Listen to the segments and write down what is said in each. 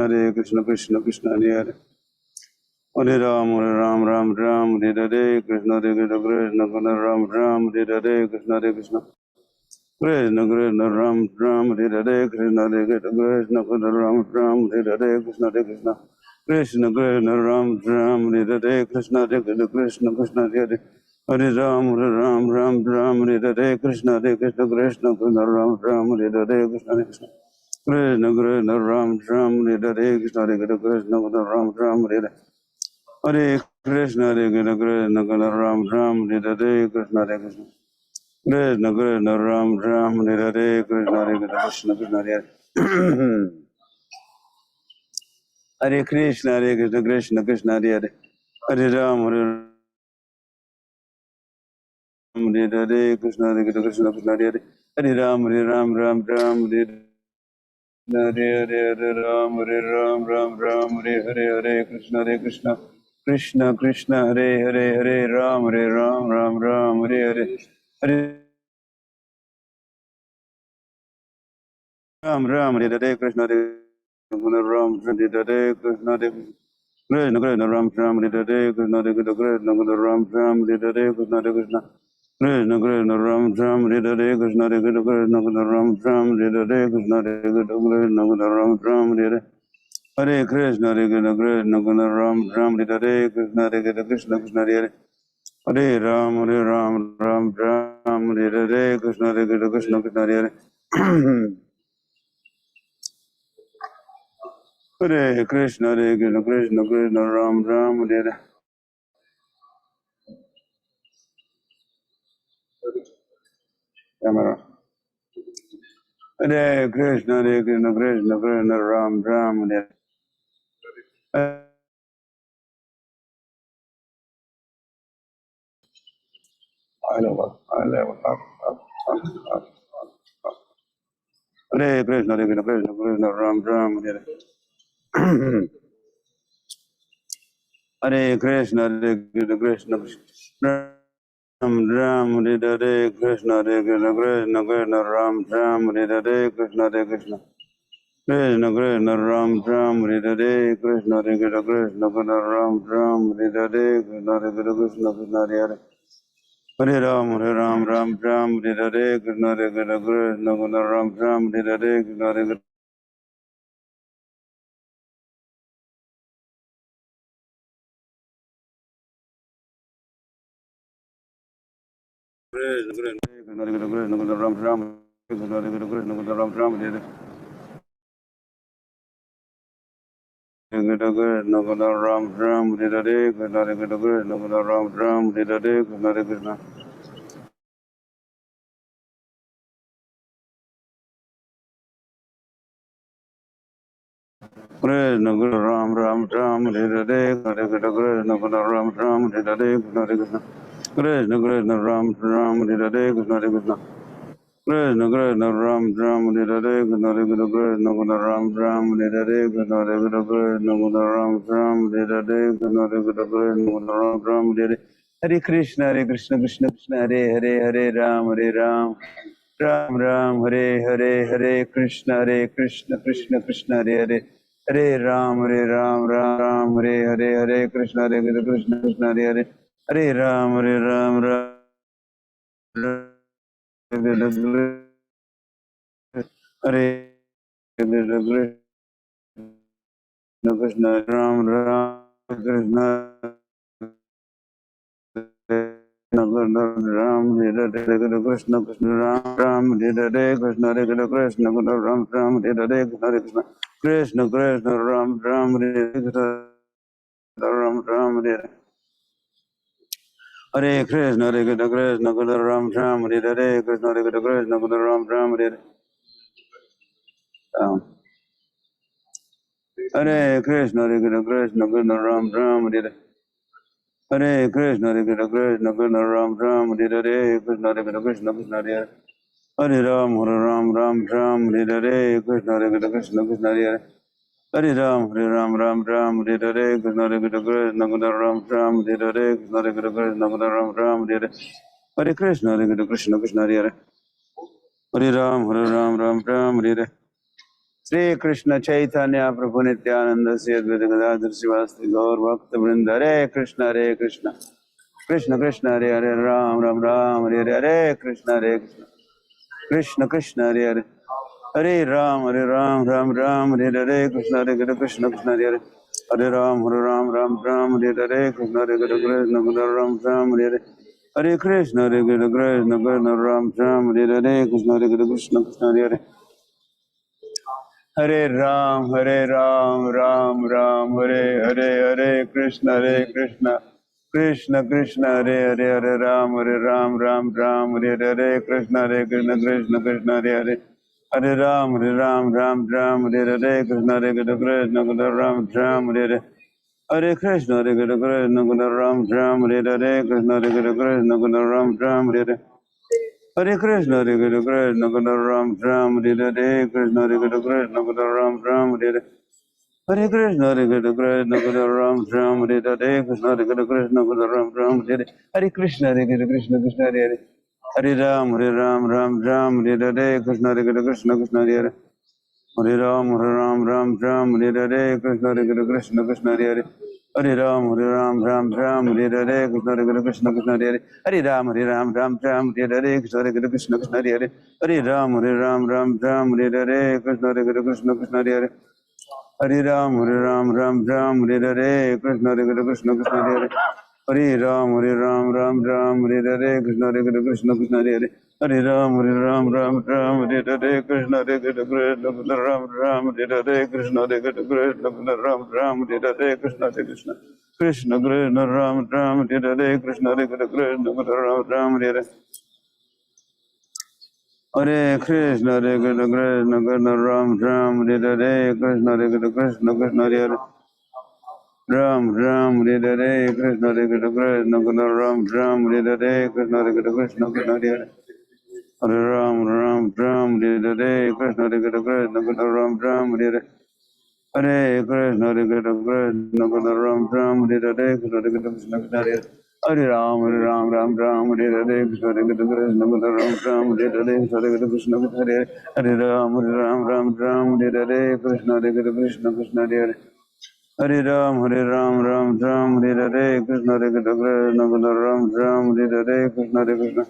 Hare Krishna Krishna Krishna Hare Hare Hare Ram Ram Ram Hare Hare Krishna Hare Krishna Krishna Ram Ram Hare Hare Krishna Hare Krishna Krishna Krishna Ram Ram Hare Hare Krishna Hare Krishna Krishna Ram Ram Hare Hare Krishna Hare Krishna Krishna Krishna Ram Ram Hare Hare Krishna Hare Krishna Krishna Hare Hare Hare Ram Ram Hare Hare Krishna Hare Krishna Krishna Krishna Ram Ram Hare Hare Krishna Hare Krishna Krishna Krishna Ram Hare Hare Krishna Hare Krishna Krishna Ram Hare Hare Hare Krishna Hare Krishna Krishna Ram Hare Hare Krishna Hare Krishna Krishna Krishna Ram Hare Hare Krishna Hare Krishna Krishna Hare Hare Hare Krishna Hare Krishna Krishna Krishna Hare Hare Hare Ram Hare Hare Krishna Hare Krishna Krishna Krishna Hare Hare Hare Ram Ram Hare Hare Hare Ram Hare Hare Krishna Krishna Krishna Hare Ram Ram Hare Hare Hare Ram Hare Hare Krishna Hare Ram Hare Krishna Hare Krishna Krishna Ram Hare Hare Krishna Hare Krishna Ram Hare Hare Krishna Hare Krishna Krishna Krishna Ram Hare Hare Krishna Hare Krishna Ram Hare Hare Krishna Hare Krishna Ram Hare Hare Hare Krishna Hare Krishna Krishna Ram Hare Hare Krishna Hare Krishna Krishna Hare Hare Ram Ram Hare Hare Krishna Hare Krishna Krishna Hare Hare Krishna Hare Krishna Krishna Ram Hare Hare Camera. Hare Krishna Hare Krishna Krishna Ram Hare Hare I level up. Hare Krishna Hare Krishna Krishna Ram Hare Hare Hare Krishna Hare Krishna Krishna Ram Hare Hare Krishna Hare Krishna Ram Hare Hare Krishna Hare Krishna Krishna Krishna Ram Hare Hare Krishna Hare Krishna Ram Hare Hare Krishna Hare Krishna Hare Hare Hare Ram Hare Hare Krishna Hare Krishna Ram Hare Hare Krishna Hare Krishna Krishna Guru Ram Hare Hare Hare Krishna Guru Ram Hare Hare Hare Krishna Krishna Krishna Ram Hare Hare Krishna Hare Krishna Krishna Krishna Ram Hare Hare Krishna Hare Krishna Guru Ram Hare Hare Krishna Hare Krishna Guru Ram Hare Hare Krishna Hare Krishna Guru Ram Hare Hare Hare Krishna Krishna Krishna Hare Hare Hare Ram Ram Hare Hare Krishna Krishna Hare Hare Hare Ram Hare Krishna Krishna Hare Hare Hare Ram Hare Krishna Krishna Ram Krishna Ram Hare Krishna Krishna Ram Hare Krishna Krishna Ram Hare Krishna Krishna Krishna Ram Hare Krishna Ram Hare Hare Krishna Krishna Ram Hare Krishna Krishna Ram Hare Hare Krishna Krishna Ram Hare Hare Krishna Krishna Ram Hare Krishna Krishna Hare Hare Ram Hare Krishna Krishna Hare Hare Ram Hare Krishna Krishna Ram Hare Krishna Krishna Ram Hare Hare Krishna Krishna Hare Hare Ram Hare Sri Krishna Chaitanya Prabhu Nityananda Sri Advaita Gadadhar Sivasti Gaur Bhakta Vrinda Hare Krishna Hare Krishna Krishna Krishna Hare Hare Ram Ram Ram Hare Hare Hare Krishna Hare Krishna Krishna Krishna Hare Hare Hare Ram Ram Ram Hare Hare Krishna Hare Hare Krishna Krishna Hare Hare Hare Ram Ram Hare Hare Krishna Hare Hare Krishna Krishna Ram Ram Hare Hare Hare Krishna Hare Hare Krishna Krishna Ram Ram Hare Hare Krishna Hare Hare Krishna Krishna Hare Hare Hare Ram Ram Hare Hare Hare Krishna Krishna Krishna Hare Hare Hare Ram Ram Hare Hare Krishna Hare Krishna Krishna Krishna Hare Hare Hare Ram Ram Hare Hare Krishna Hare Krishna Krishna Ram Ram Hare Hare Hare Krishna Hare Krishna Ram Ram Hare Hare Krishna Hare Krishna Ram Ram Hare Hare Hare Krishna, Hare Krishna, Ram Ram, Hare Krishna, Hare Krishna, Ram Ram, Hare Krishna, Hare Krishna, Ram Ram, Hare Krishna, Hare Krishna, Ram Ram, Hare Krishna, Hare Krishna, Krishna Hare Hare Ram, Ram Ram, Hare Krishna, Hare Krishna, Krishna Hare Hare Ram, Ram, Hare Krishna, Hare Krishna, Krishna Hare Hare Ram, Hare Krishna, Hare Krishna, Krishna Hare Hare Ram, Hare Krishna, Hare Krishna, Krishna Hare Hare Ram, Hare Krishna, Hare Krishna, Krishna Hare Hare Ram, Hare Krishna, Hare Krishna, Krishna Hare Hare Ram, Hare Krishna, Hare Krishna, Krishna Hare Hare Ram, Hare Krishna, Hare Krishna, Ram Hare Krishna, Hare Krishna, Ram Hare Krishna, Hare Krishna, Krishna Krishna, Ram Hare Krishna, Hare Krishna, Ram Hare Hare Krishna, Hare Krishna, Ram Hare Krishna, Hare Krishna, Krishna Hare Ram Hare Krishna, Hare Krishna, Ram Hare Krishna, Hare Krishna, Krishna Hare Hare Ram Hare Krishna, Hare Krishna, Ram Hare Hare Krishna, Hare Krishna, Ram Hare Krishna, Hare Krishna, Krishna Hare Hare Ram Hare Krishna, Hare Krishna, Ram Hare Krishna, Hare Ram Hare Krishna, Hare Krishna, Krishna Hare Hare Ram Hare Krishna, Hare Krishna, Ram Hare Krishna, Hare Krishna,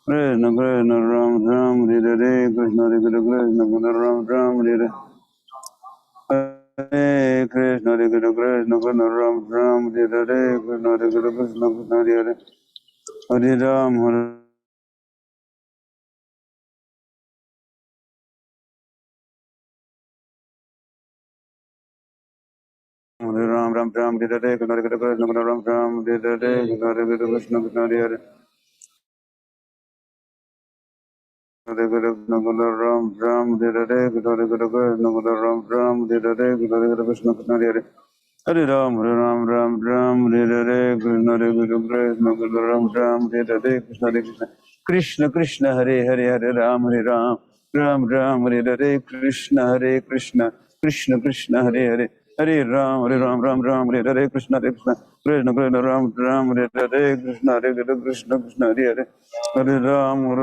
Krishna Krishna, Ram Hare Krishna, Hare Krishna, Ram Hare Hare Krishna, Hare Krishna, Ram Hare Krishna, Hare Krishna, Krishna Hare Hare Ram Hare Ram Hare Krishna, Hare Krishna, Ram Hare Krishna, Krishna Hare Hare Krishna, Ram Hare Krishna, Hare Krishna, Ram Hare Krishna, Krishna Hare Hare Ram Hare Krishna, Hare Krishna, Hare Krishna, Krishna Krishna, Hare Ram Hare Krishna, Hare Krishna, Krishna Krishna, Hare Ram Hare Krishna, Krishna Krishna, Ram Hare Krishna, Hare Krishna, Krishna Hare Hare Ram Hare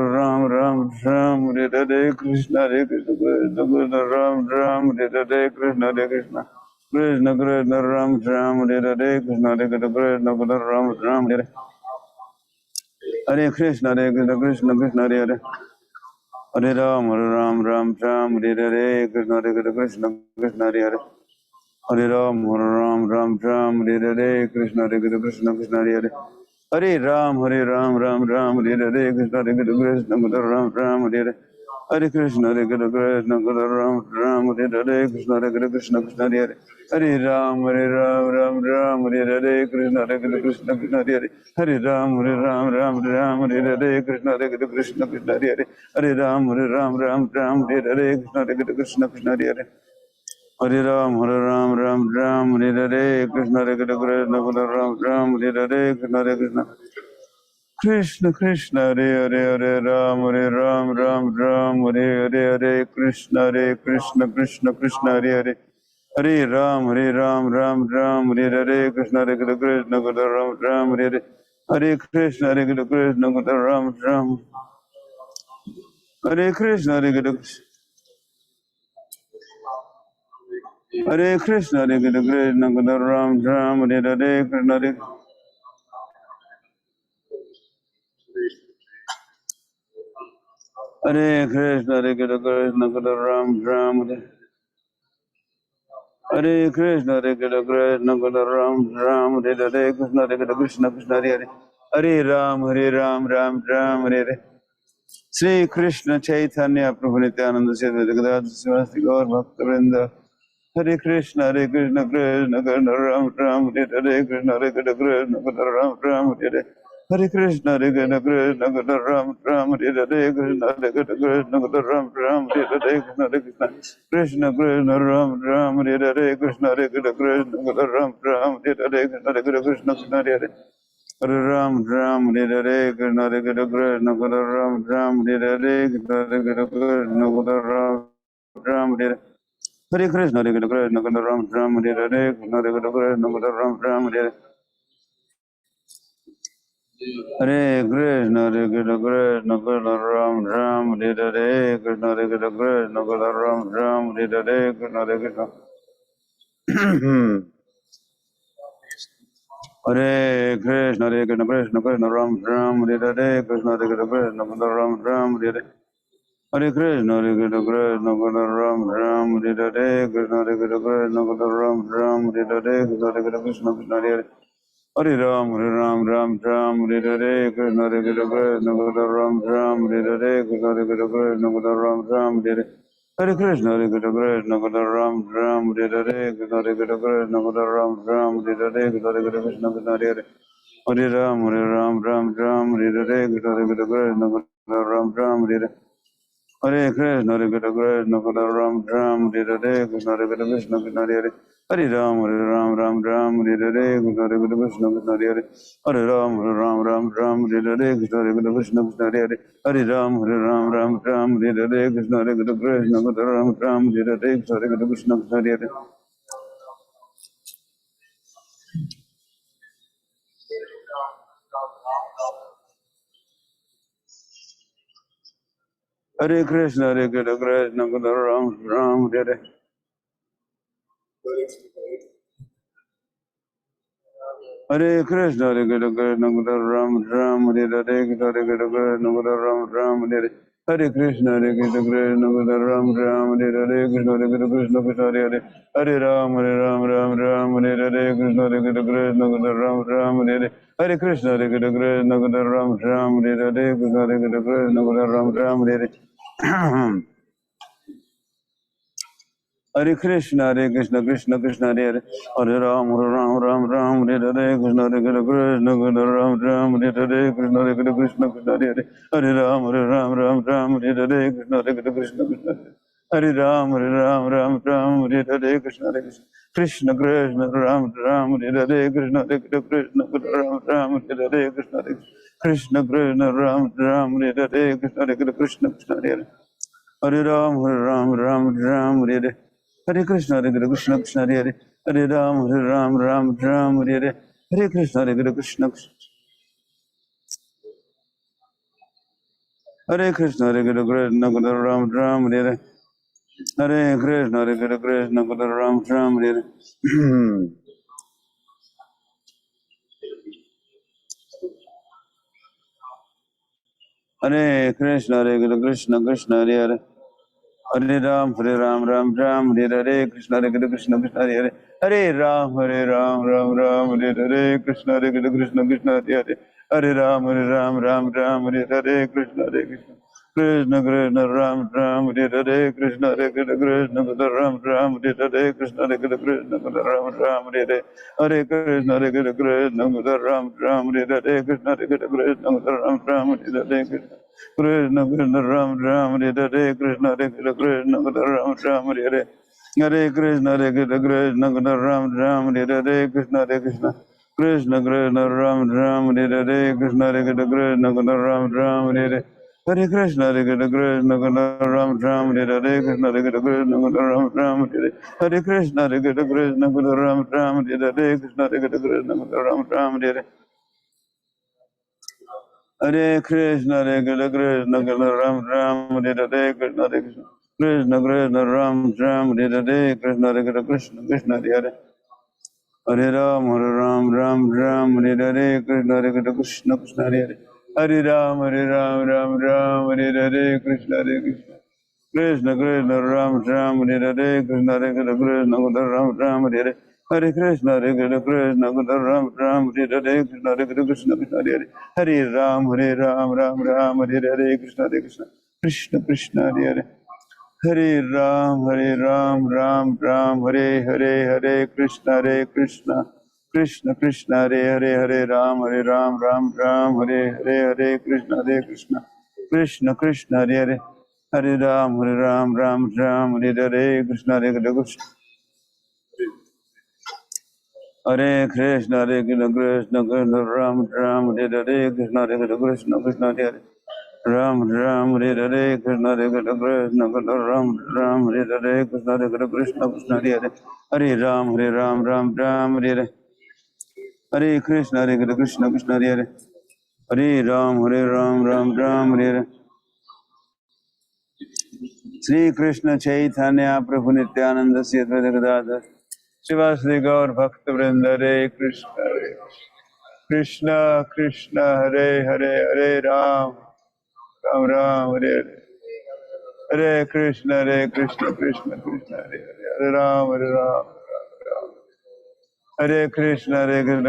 Krishna, Hare Krishna, Ram Hare Krishna, Hare Krishna. Krishna Krishna Ram Hare Krishna, Hare Krishna, Ram Hare Hare Krishna, Hare Krishna, Krishna Krishna Hare Hare Ram Hare Krishna, Hare Krishna, Krishna Hare Hare Ram Hare Krishna, Hare Krishna, Krishna Hare Hare Ram Hare Krishna, Hare Krishna, Ram Hare Hare Krishna, Hare Krishna, Ram Hare Krishna, Hare Krishna, Krishna Hare Hare Ram Hare Krishna, Hare Krishna, Krishna Hare Hare Ram Hare Krishna, Hare Krishna, Krishna Hare Hare Ram Hare Krishna, Hare Krishna, Krishna Hare Hare Ram Hare Krishna, Hare Krishna, Ram Hare Krishna, Hare Krishna, Krishna Krishna, Hare Ram Hare Krishna, Krishna Krishna, Hare Ram Hare Krishna, Hare Krishna, Ram Hare Krishna, Hare Krishna, Hare Krishna, Hare Krishna. Hare Krishna, Hare Krishna, Krishna Ram, Ram, Hare Krishna, Hare Hare Krishna, Hare Krishna, Krishna Ram, Ram, Hare Krishna, Hare Krishna, Krishna Ram, Ram, Hare Krishna, Hare Krishna, Krishna Hare Hare Hare Ram, Ram, Ram, Hare Hare. Sri Krishna Chaitanya Prabhu Nityananda Sri Gadadhar Sivasti Gaur Bhakta Hare Krishna, Hare Krishna, Krishna Krishna Ram Ram, Hare Krishna, Hare Krishna, Krishna Krishna Ram Ram, Hare Krishna, Hare Krishna, Krishna Krishna Ram Ram, Hare Krishna, Hare Krishna, Krishna Krishna Ram Ram, Hare Krishna, Hare Krishna, Krishna Krishna Ram Ram, Hare Krishna, Hare Krishna, Krishna Krishna Ram Ram, Hare Krishna, Hare Krishna, Krishna Krishna Hare Hare Ram Ram, Hare Krishna, Hare Krishna, Krishna Krishna Ram Ram, Hare Krishna, Hare Krishna, Krishna Krishna Ram Ram, Hare Krishna, Hare Krishna, Krishna Krishna Ram Ram, Hare Krishna, Hare Krishna, Krishna Krishna Ram Ram, Hare Krishna, Hare Krishna, Krishna Krishna Ram Ram, Hare Krishna, Hare Krishna, Krishna Krishna Ram Ram, Hare Krishna, Hare Krishna. Hare Krishna, Hare Krishna, Krishna Krishna Ram Ram, Hare Krishna, Hare Krishna, Krishna Krishna Ram Ram, Hare Krishna, Hare Krishna, Krishna Krishna Ram Ram, Hare Krishna, Hare Krishna, Krishna Krishna Ram Ram, Hare Krishna, Hare Krishna, Krishna Krishna Hare Hare Ram, Ram Ram, Hare Krishna, Hare Krishna, Krishna Krishna Ram Ram, Hare Krishna, Hare Krishna, Krishna Krishna Ram Ram, Hare Krishna, Hare Krishna, Krishna Krishna Ram Ram, Hare Krishna, Hare Krishna, Krishna Krishna Ram Ram, Hare Krishna, Hare Krishna, Krishna Krishna Hare Ram, Ram Ram, Hare Krishna, Hare Krishna, Krishna Krishna Ram Ram, Hare Krishna, Hare Krishna, Krishna Krishna Ram Ram, Hare Krishna, Hare Krishna, Krishna Krishna Hare Hare Ram, Ram Ram, Hare Krishna, Hare Krishna, Krishna Krishna Hare Hare Ram, Ram Hare Krishna, Hare Krishna, Krishna Krishna Hare Hare Ram, Hare Krishna, Hare Krishna, Krishna Krishna Ram, Hare Krishna, Hare Krishna, Krishna Krishna Hare Hare Krishna, Hare Krishna, Krishna Krishna Ram, Hare Hare Krishna, Hare Krishna, Krishna Krishna Ram, Hare Krishna, Hare Krishna, Krishna Krishna Ram, Hare Krishna, Hare Krishna, Krishna Krishna Ram, Hare Krishna, Hare Krishna, Krishna Krishna Hare Hare Ram, Hare Krishna, Hare Krishna, Krishna Krishna Ram, Hare Krishna, Hare Krishna, Krishna Krishna Ram, Hare Krishna, Hare Krishna, Krishna Krishna Ram, Hare Hare Krishna, Hare Krishna, Krishna Krishna, Hare Hare Ram, Ram, Hare Krishna, Hare Krishna, Krishna Krishna, Ram, Hare Krishna, Hare Krishna, Krishna Krishna, Hare Ram, Ram, Hare Krishna, Hare Krishna, Krishna Krishna, Hare Ram, Hare Krishna, Hare Krishna, Krishna Krishna, Ram, Hare Krishna, Hare Krishna, Krishna Krishna, Ram, Hare Krishna, Krishna Krishna, Ram, Hare Krishna, Hare Krishna, Krishna Krishna, Hare Ram, Hare Hare Krishna, Hare Krishna, Krishna Hare Hare, Hare Ram, Hare Hare, Hare Krishna, Hare Krishna, Hare Krishna, Hare Krishna, Ram, Hare Hare, Hare Krishna, Hare Krishna, Ram, Hare Hare. Hare Krishna, Hare Krishna, Krishna Hare Hare, Hare Ram, Hare Hare, Krishna, Hare Krishna, Krishna Hare Hare, Hare Ram, Hare Hare, Krishna, Hare Krishna, Krishna Hare Hare, Hare Ram, Hare Hare, Krishna, Hare Krishna, Krishna Krishna, Hare Hare, Krishna, Hare Krishna, Ram, Hare Hare, Krishna, Hare Krishna, Ram, Hare Hare, Hare Krishna, Hare Krishna, Ram, Hare Hare, Krishna, Hare Krishna, Ram, Hare Hare, Krishna Krishna Ram Hare Hare Krishna Hare Krishna Ram Hare Hare Hare Krishna Hare Krishna Ram Hare Hare Krishna Krishna Ram Hare Hare Krishna Hare Krishna Ram Hare Hare Hare Krishna Hare Krishna Ram Hare Hare Krishna Hare Krishna Ram Hare Hare Hare Krishna Hare Krishna Ram Hare Hare Krishna Hare Krishna Ram Hare Hare Hare Krishna, Hare Krishna, Krishna Krishna, Ram, Hare Hare, Krishna, Hare Krishna, Krishna Krishna Ram Ram Hare Hare Krishna Hare Krishna Krishna Hare Hare Hare Ram Ram Ram Hare Hare Krishna Hare Krishna Krishna Hare Hare Hare Ram Ram Ram Hare Hare Krishna Hare Krishna Krishna Krishna Ram Ram Hare Hare Krishna Hare Krishna Ram Ram Hare Hare Hare Krishna Hare Krishna Ram Ram Hare Hare Krishna Hare Krishna Krishna Hare Hare Hare Ram Ram Hare Hare Krishna Hare Krishna Krishna Krishna Hare Hare Hare Ram Ram Hare Hare Hare Krishna Krishna Krishna Hare Hare Hare Ram Ram Hare Hare Hare Krishna Krishna Krishna Krishna Hare Hare Hare Ram Ram Hare Hare Krishna Krishna Hare Krishna Krishna Krishna Ram Hare Hare Krishna Krishna Krishna Hare Hare Ram Hare Hare Krishna Krishna Ram Hare Hare Krishna Krishna Krishna Hare Hare Hare Ram Hare Hare Hare Krishna Krishna Krishna Hare Hare Hare Ram Hare Hare Sri Krishna Chaitanya Prabhu Nityananda Sri Advaita Gadadhar Srivasadi Gaur Bhakta Vrinda Hare Krishna Krishna Hare Hare Hare Ram Ram Hare Hare Hare Krishna Krishna Krishna Hare Hare Hare Ram Hare Krishna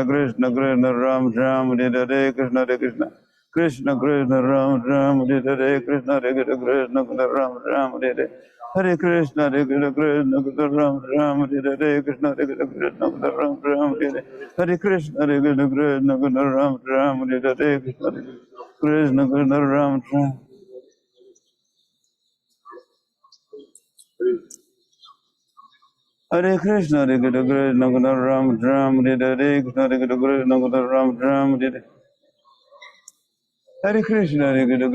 Krishna Krishna Ram Hare Hare Krishna Krishna Krishna Krishna Ram Hare Hare Krishna Krishna Ram Hare Hare Hare Krishna Krishna Ram Hare Hare Krishna Krishna Ram Hare Hare Hare Krishna Krishna Ram Hare Hare Krishna Krishna Ram Hare Krishna Krishna Ram Hare Hare Krishna Krishna Ram Hare Hare Hare Krishna Krishna Ram Hare Hare Krishna Krishna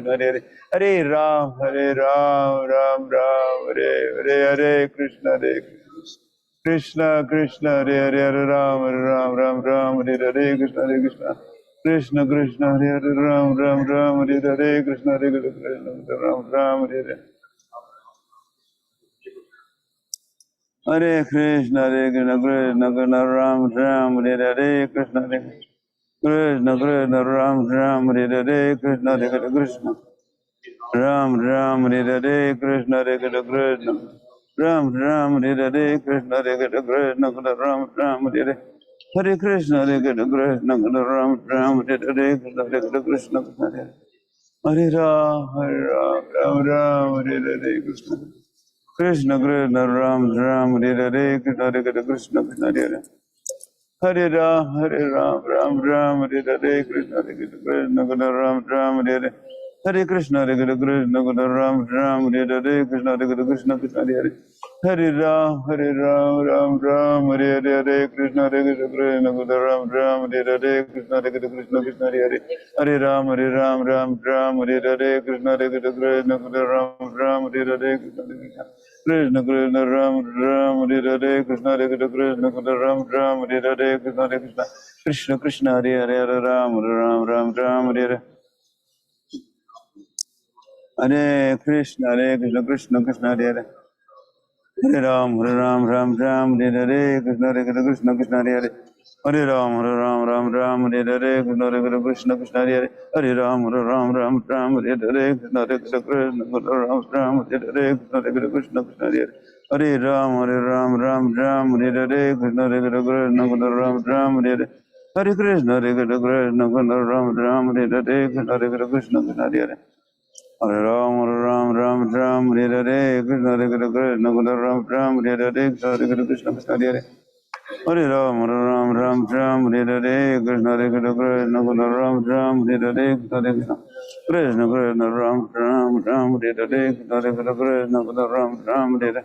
Hare Hare Hare Ram Ram Hare Hare Krishna Krishna Krishna Hare Hare Hare Ram Hare Hare Krishna Krishna Krishna Krishna Hare Hare Ram Hare Hare Krishna Krishna Ram Hare Hare Hare Krishna Krishna Ram Hare Hare Krishna Krishna Krishna Ram Hare Hare Krishna Krishna Ram Hare Hare Krishna Krishna Ram Hare Hare Krishna Krishna Ram Hare Hare Hare Krishna Krishna Ram Hare Hare Krishna Krishna Hare Ram Hare Hare Krishna Krishna Krishna Ram Hare Hare Krishna Krishna Hare Hare Hare Ram Hare Hare Krishna Krishna Ram Hare Hare Hare Krishna Krishna Ram Hare Hare Krishna Krishna Hare Hare Hare Ram Hare Hare Krishna Krishna Ram Hare Hare Krishna Krishna Hare Hare Hare Ram Hare Hare Krishna Krishna Ram Hare Hare Krishna Krishna Ram Hare Hare Krishna Krishna Ram Hare Hare Krishna Krishna Krishna Hare Hare Ram Hare Hare Hare Krishna Krishna Krishna Hare Hare Hare Ram Hare Hare Krishna Krishna Hare Hare Hare Ram Hare Hare Krishna Krishna Hare Hare Hare Ram Hare Hare Krishna Krishna Ram Hare Hare Krishna Krishna Hare Hare Hare Ram Hare Hare Krishna Krishna Ram Hare Hare Hare Krishna Krishna Ram Hare Hare Krishna Krishna Hare Hare Hare Ram Hare Hare Krishna Krishna Ram Hare Hare Krishna Krishna Hare Hare Hare Ram Hare Hare Krishna Krishna Ram Hare Hare Krishna Krishna Ram Hare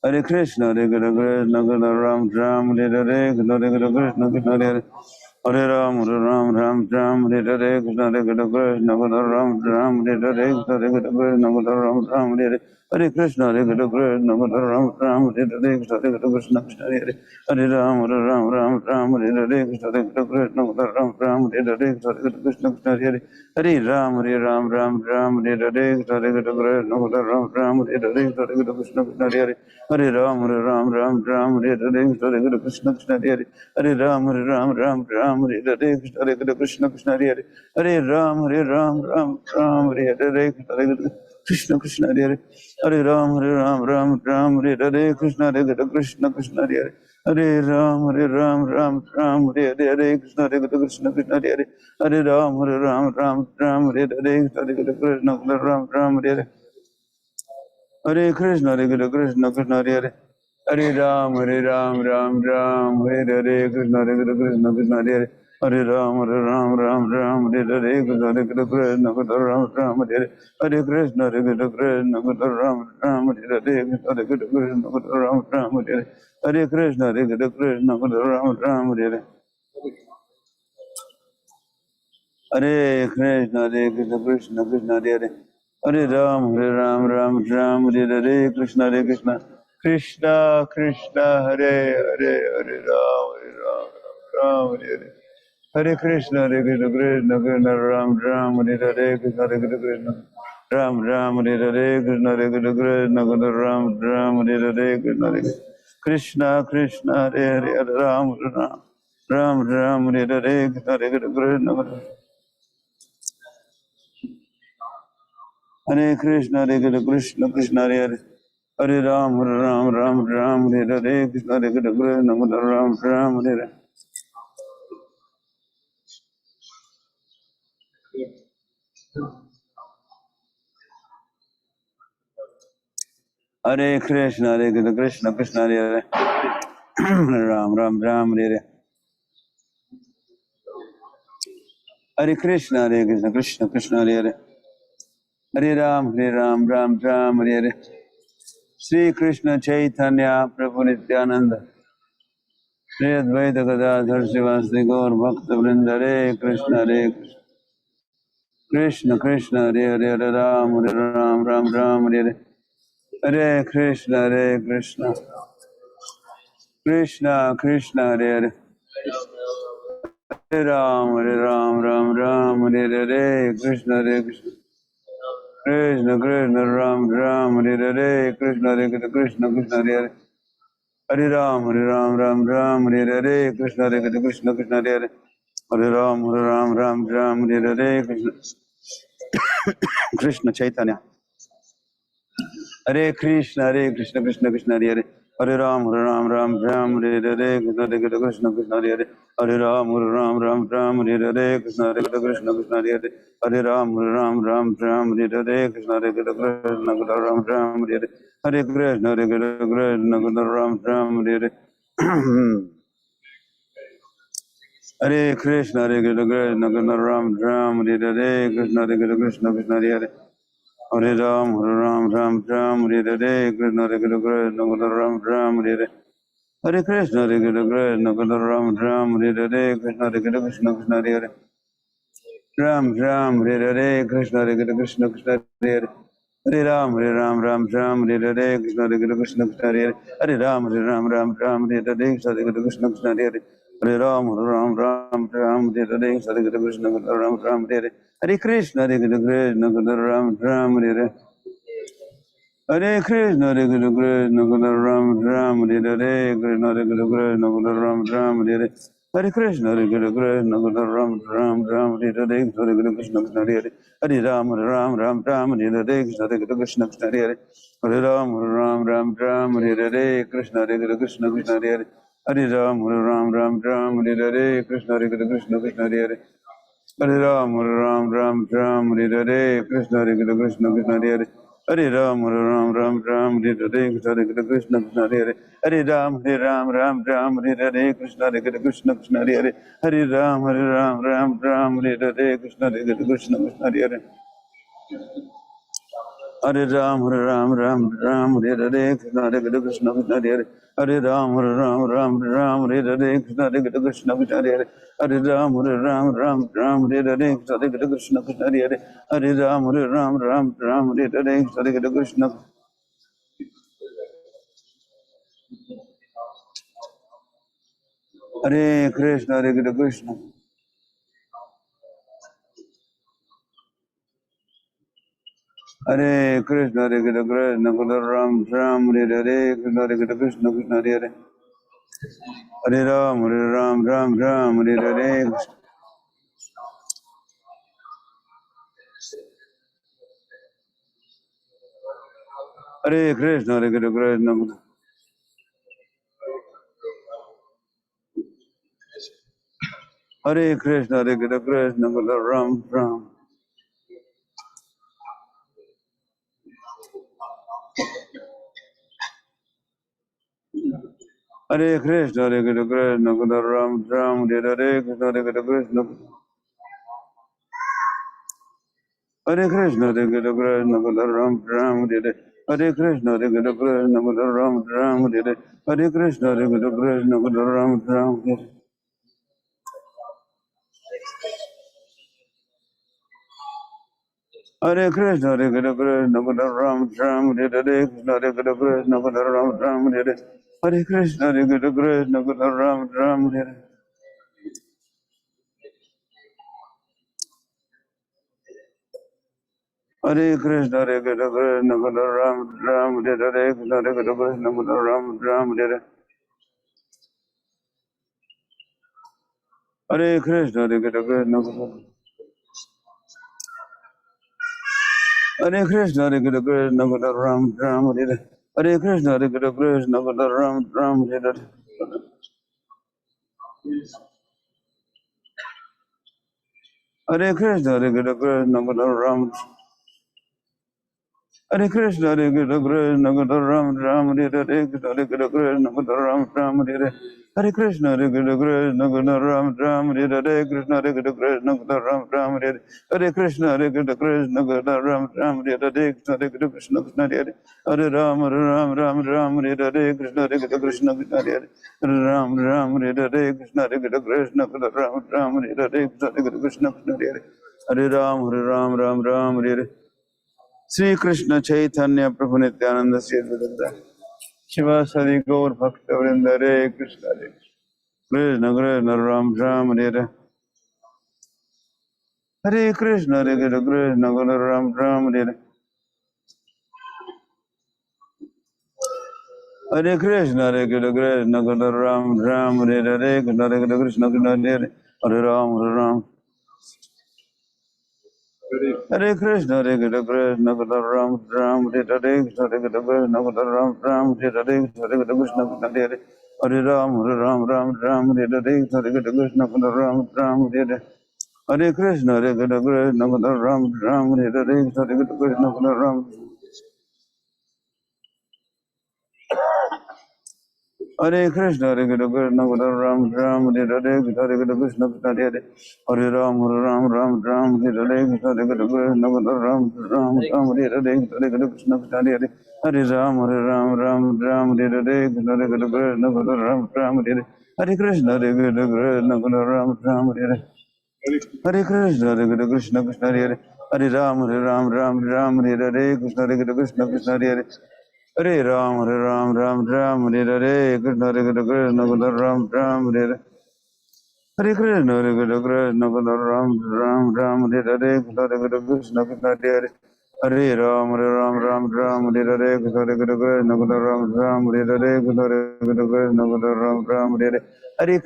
Hare Krishna Krishna Ram Hare Hare Hare Krishna Krishna Ram Hare Hare Krishna Krishna Hare Hare Hare Ram Hare Hare Krishna Krishna Ram Hare Hare Krishna Krishna Ram Hare Hare Hare Krishna, Hare Krishna, Ram Ram, Hare Krishna, Hare Krishna, Krishna Hare Hare Ram, Ram Ram, Hare Krishna, Hare Krishna, Ram Ram, Hare Krishna, Hare Krishna, Krishna Hare Hare Ram, Ram Ram, Hare Krishna, Hare Krishna, Ram Ram, Hare Krishna, Hare Krishna, Krishna Hare Hare Ram, Ram Ram, Hare Krishna, Hare Krishna, Krishna Hare Hare Ram, Ram Ram, Hare Krishna, Hare Krishna, Krishna Hare Hare Ram, Ram Ram, Hare Krishna, Hare Krishna, Krishna Hare Hare Ram, Hare Krishna, Hare Krishna, Krishna Hare Hare Ram, Hare Krishna, Hare Krishna, Krishna Hare Hare Ram, Hare Krishna, Hare Krishna, Ram Hare Hare Krishna, Hare Krishna, Krishna Hare Hare Ram, Hare Krishna, Hare Krishna, Krishna Hare Hare Ram, Hare Krishna, Hare Krishna, Ram Hare Hare Krishna, Hare Krishna, Ram Hare Hare Krishna, Ram Hare Hare Krishna, Hare Krishna, Ram Hare Hare Krishna, Hare Krishna, Krishna Krishna Hare Hare Ram, Ram Hare Krishna, Krishna Krishna, Hare Ram, Ram Hare Hare Krishna, Hare Krishna, Krishna Ram Hare Krishna, Hare Krishna Ram Hare Krishna, Hare Krishna, Ram Hare Krishna, Krishna Krishna, Hare Ram, Ram Hare Krishna, Hare Krishna Hare Krishna, Hare Krishna, Krishna Hare Hare Hare Ram, Ram Hare Krishna, Hare Krishna, Ram Hare Hare Krishna, Hare Krishna, Krishna Hare Hare Ram Hare Hare Krishna, Hare Krishna, Krishna Krishna Hare Hare Hare Ram, Ram Hare Hare Sri Krishna Chaitanya Prabhu Nityananda Sri Advaita Gadadhar Srivasadi Gaur Bhakta Vrinda Hare Krishna, Krishna Krishna Hare Hare Ram, Ram Hare Hare Hare Krishna, Krishna Krishna Hare Hare Hare Ram, Ram Hare Hare Krishna, Krishna Krishna Ram Hare Hare Krishna Krishna Hare Hare Hare Ram, Hare Hare Krishna Krishna Hare Hare Hare Ram, Hare Hare Krishna Chaitanya Hare Krishna, Krishna Krishna Hare Hare Hare Ram, Hare Hare Krishna Krishna Hare Hare Hare Ram, Hare Hare Krishna Krishna Hare Hare Hare Ram, Hare Hare Krishna Krishna Ram Hare Hare Hare Krishna, Ram Hare Hare Hare Krishna, Ram Hare Hare Krishna Krishna Hare Hare Hare Ram, Hare Hare Krishna Ram Hare Hare Hare Krishna, Ram Hare Hare Krishna Krishna Hare Hare Ram Hare Hare Krishna Krishna Hare Hare Hare Ram, Hare Hare Krishna Krishna Hare Hare Hare Ram, Hare Hare Krishna Hare Hare Hare Ram, Hare Hare Krishna Ram Hare Hare Hare Krishna, Ram Hare Hare Hare Krishna, Ram Hare Hare Krishna Ram Hare Hare Hare Krishna, Ram Hare Hare Krishna Hare Hare Hare Ram, Hare Hare Krishna Hare Hare Hare Ram, Hare Hare Krishna Hare Hare Hare Ram, Hare Hare Krishna Hare Hare Hare Ram, Hare Hare Krishna Hare Hare Hare Ram, Hare Hare Krishna Hare Hare Hare Ram, Hare Hare Krishna Hare Hare Hare Ram, Hare Hare Krishna Hare Hare Hare Ram, Hare Hare Krishna Krishna Hare Hare Hare Ram, Hare Hare Krishna Krishna Hare Hare Hare Ram, Hare Hare Krishna Krishna Hare Hare Hare Ram, Hare Hare Krishna Hare Krishna, Hare Krishna. Hare Krishna, Hare Krishna, Ram Ram, Hare Krishna, Hare Krishna, Krishna Hare Hare Ram, Ram Ram, Hare Krishna. Hare Krishna, Hare Krishna. Hare Krishna, Hare Krishna, Ram Ram. Hare Krishna, Hare Krishna, Ram Ram, Hare Krishna, Hare Krishna. Hare Krishna, Hare Krishna, Ram Ram, Hare Krishna, Hare Krishna, Ram Ram, Hare Krishna, Hare Krishna, Ram Ram. Hare Krishna, Hare Krishna, Ram Ram, Hare Krishna, Hare Krishna, Ram Ram, Hare Krishna, Hare Krishna, Ram Ram, Hare Krishna, Hare Krishna, Ram Ram, Hare Krishna, Hare Krishna, Ram Ram, Hare Krishna, Hare Krishna. Hare Krishna, Hare Krishna, Ram Ram, Hare Krishna, Hare Krishna, Ram Ram, Hare Krishna, Hare Krishna, Ram. Hare Krishna, Hare Krishna, Ram Ram, Hare Krishna, Hare Krishna, Ram Ram, Hare Krishna, Hare Krishna, Ram Ram, Hare Krishna, Hare Krishna, Ram Ram, Hare Krishna, Hare Krishna, Ram Ram, Hare Krishna, Hare Krishna, Hare Ram, Ram, Hare Krishna, Hare Krishna, Hare Ram, Hare Krishna, Hare Krishna, Ram Ram, Hare Krishna, Hare Krishna, Hare Ram, Hare Sri Krishna Chaitanya Prabhu Nityananda Sri Advaita Shiva Sadi Gaur Bhakta Vrinda Hare Krishna Hare Krishna Krishna Ram Ram Hare Hare Krishna Hare Krishna Krishna Ram Ram Hare Hare Krishna Hare Krishna Ram Ram Hare Hare Krishna Hare Hare Ram Hare Krishna, Hare Krishna, Ram Ram, Hare Krishna, Hare Krishna, Ram Ram, Hare Krishna, Hare Ram, Ram, Hare Krishna, Hare Krishna, Ram Ram, Hare Krishna, Hare Krishna, Ram Ram, Hare Krishna, Hare Krishna, Ram. Hare Krishna, Hare Krishna, Ram Ram, Hare Krishna, Hare Krishna, Hare Ram, Ram, Hare Krishna, Hare Krishna, Ram Ram, Hare Krishna, Hare Ram, Ram, Hare Krishna, Hare Krishna, Ram Ram, Hare Krishna, Hare Krishna, Ram Ram, Hare Krishna, Hare Krishna, Krishna Hare Hare Ram, Ram, Hare Krishna, Hare Krishna, Hare Hare Ram, Hare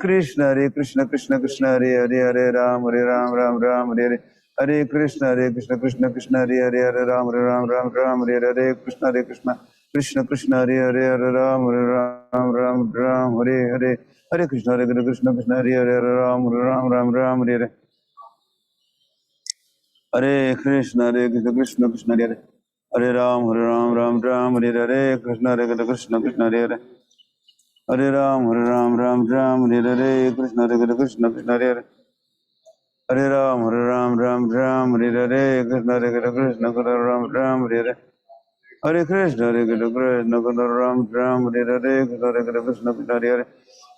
Krishna, Hare Krishna, Ram Ram, Hare Krishna, Hare Krishna, Ram, Hare Krishna, Hare Hare Ram, Hare Krishna, Hare Ram, Hare Krishna, Ram, Hare Krishna, Krishna Krishna, Hare Ram, Ram, Hare Krishna, Krishna, Hare Ram, Hare Krishna, Krishna Krishna, Hare Ram, Hare Krishna, Krishna Krishna, Hare Ram, Hare Krishna, Krishna Krishna, Hare Ram, Hare Krishna, Krishna Krishna, Hare Ram, Hare Krishna, Krishna Krishna, Hare Ram, Hare Krishna, Krishna Ram, Hare Krishna, Krishna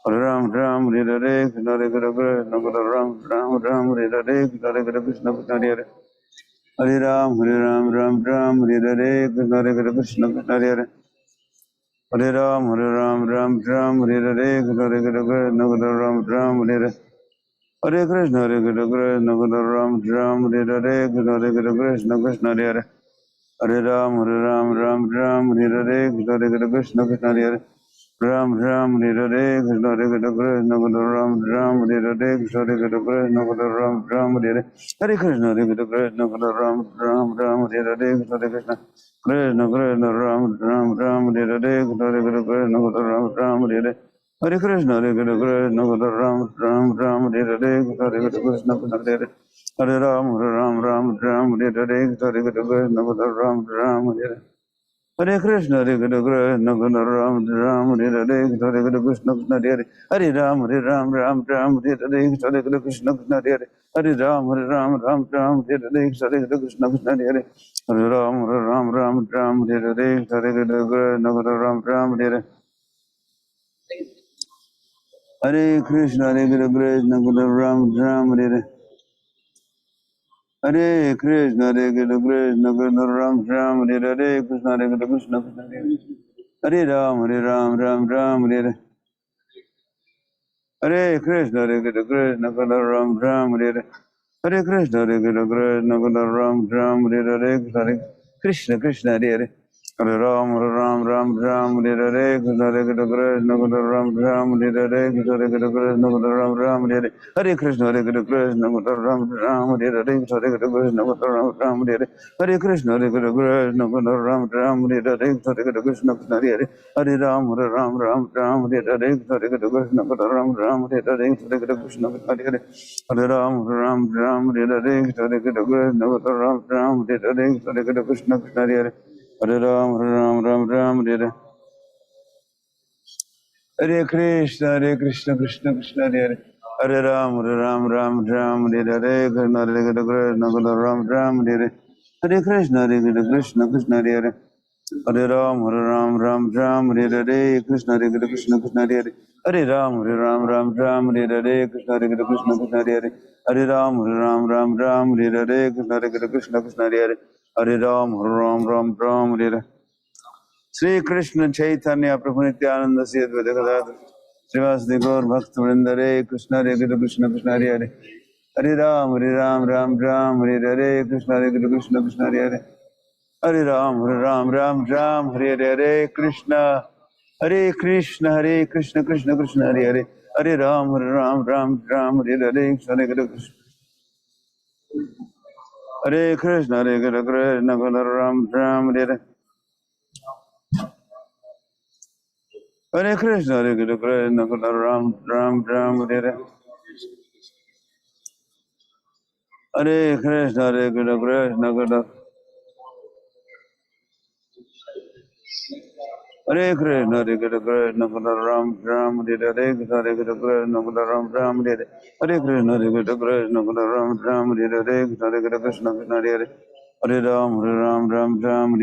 Ram, Hare Krishna, Hare Ram, Hare Krishna, Ram, Hare Krishna, Hare Hare Ram, Hare Krishna, Hare Krishna, Hare Hare Ram, Ram, Ram, Hare Hare, Krishna Krishna, Ram, Ram, Hare Hare. Hare Krishna, Krishna, Ram, Hare Hare, Krishna Krishna, Hare Hare. Hare Ram, Ram, Hare Hare, Krishna Krishna, Hare Hare. Ram, Hare Hare, Krishna Krishna, Ram, Hare Hare, Krishna Krishna, Ram, Hare Hare. Hare Krishna, Krishna, Ram, Hare Hare, Krishna Krishna. Krishna Krishna, Ram, Hare Hare, Krishna Krishna, Ram, Hare Hare. Hare Krishna, Krishna, Ram, Hare Hare, Krishna Krishna, Hare Hare. Hare Ram, Hare Hare, Krishna Krishna, Ram, Hare Hare. Hare Krishna, Krishna, Ram, Hare Hare, Hare Krishna, Krishna, Hare Hare Ram, Hare Hare, Hare Krishna, Krishna, Hare Hare Ram, Hare Hare, Hare Krishna, Krishna, Hare Hare Ram, Hare Hare, Hare Hare. Hare Krishna, Krishna, Ram, Hare Hare. Hare Krishna, Krishna, Ram, Hare Hare, Krishna Krishna, Krishna, Hare Ram, Hare Hare. Hare Krishna, Krishna, Ram, Hare Hare. Hare Krishna, Krishna, Ram, Hare Hare, Krishna Krishna, Hare Hare. Hare Ram, Hare Hare, Krishna Krishna, Ram, Hare Hare, Krishna Krishna, Ram, Hare Hare. Hare Krishna, Krishna, Ram, Hare Hare, Krishna Krishna, Ram, Hare Hare. Hare Krishna, Krishna, Ram, Hare Hare, Krishna Krishna, Hare Hare. Hare Ram, Hare Hare, Krishna Krishna, Ram, Hare Hare, Krishna Krishna, Hare Hare. Hare Ram, Hare Hare, Krishna Krishna, Ram, Hare Hare, Krishna Krishna, Hare Hare. Hare Ram, Hare Hare. Hare Krishna, Krishna Krishna, Hare Hare. Hare Ram, Hare Hare, Krishna Krishna, Ram, Hare Hare. Hare Krishna, Krishna, Hare Hare. Hare Ram, Hare Hare, Krishna Krishna, Hare Hare. Hare Ram, Hare Hare, Krishna Krishna, Hare Hare. Hare Ram, Hare Hare, Krishna Krishna, Hare Hare. Hare Ram, Hare Hare. Sri Krishna Chaitanya Prabhu Nityananda Sri Advaita Gadadhar Srivasadi Gaur Bhakta Vrinda Hare Krishna, Hare Krishna, Krishna Hare Hare. Hare Ram, Hare Hare, Krishna Krishna, Hare Hare. Hare Ram, Hare Hare, Krishna, Hare Krishna, Krishna Krishna, Hare Hare. Hare Ram, Hare Hare, Krishna Krishna. Hare Krishna, Ram, Hare Hare. Hare Krishna, Ram, Hare Hare. Hare Krishna, Hare Krishna, Ram, Hare Hare, Krishna Krishna, Ram, Hare Hare. Hare Krishna, Ram, Hare Hare, Krishna Krishna, Hare Hare. Hare Ram, Hare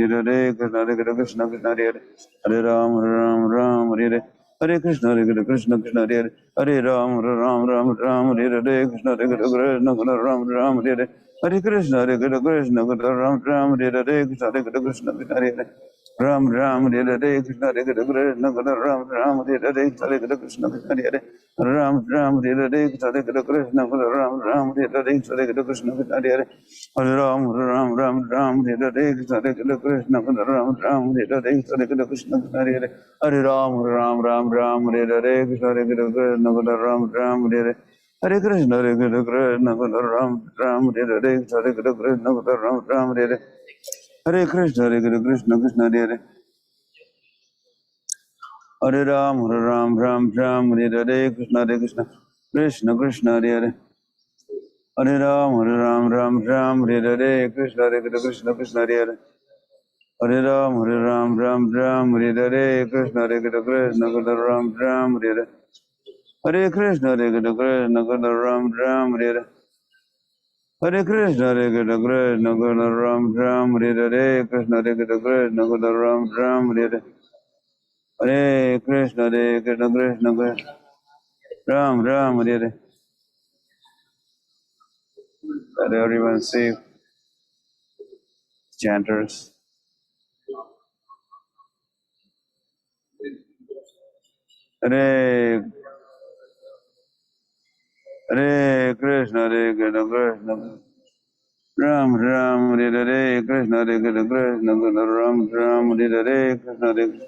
Hare, Krishna Krishna, Hare Hare. Hare Ram, Hare Hare. Hare Krishna, Krishna Krishna, Hare Hare. Hare Ram, Hare Hare, Krishna Krishna, Ram, Hare Hare. Hare Krishna, Krishna, Ram, Hare Hare, Krishna Krishna, Hare Hare. Ram, Hare Hare, Krishna Krishna, Ram, Hare Hare, Krishna Krishna, Hare Hare. Ram, Hare Hare, Krishna Krishna, Ram, Hare Hare, Krishna Krishna, Hare Hare. Hare Ram, Hare Hare, Krishna Krishna, Ram, Hare Hare, Krishna Krishna, Hare Hare. Hare Ram, Hare Hare, Krishna Krishna, Ram, Hare Hare. Hare Krishna, Ram, Hare Hare, Krishna Krishna, Ram, Hare Hare. Hare Krishna, Krishna, Hare Hare. Hare Ram, Hare Hare, Krishna Krishna, Krishna Krishna, Hare Hare. Hare Ram, Hare Hare, Krishna Krishna, Hare Hare. Hare Ram, Hare Hare, Krishna Krishna, Ram, Hare Hare. Hare Krishna, Ram, Hare Hare. Hare Krishna, Ram, Hare Hare, Krishna Krishna, Ram, Hare Hare. Hare Krishna, Krishna, Ram, Hare Hare. Let everyone see chanters. Hare Hare Krishna, Hare Krishna, Krishna Ram Ram, Hare Hare Krishna, Hare Krishna, Krishna Krishna Ram Ram, Hare Hare Krishna, Hare Krishna,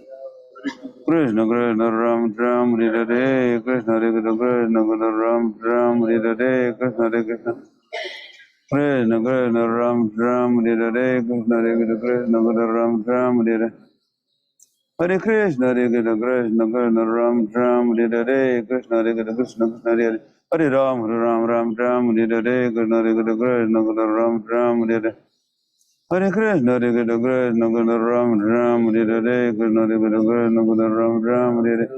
Krishna Ram Ram, Hare Hare Krishna, Hare Krishna, Krishna Krishna Ram Ram, Hare Hare Krishna, Hare Krishna, Krishna Krishna Ram Ram, Hare Hare Krishna, Hare Krishna, Krishna Krishna Ram Ram, Hare Hare Hare Krishna, Hare Krishna, Krishna Krishna Ram Ram, Hare Hare Krishna, Hare Krishna, Krishna Krishna Hare Hare Hare Ram, Hare Ram, Ram Ram, Hare Hare Krishna, Hare Krishna, Krishna Krishna Ram Ram, Hare Hare Hare Krishna, Hare Krishna, Krishna Krishna Ram Ram, Hare Hare Krishna, Hare Krishna, Krishna Krishna Ram Ram, Hare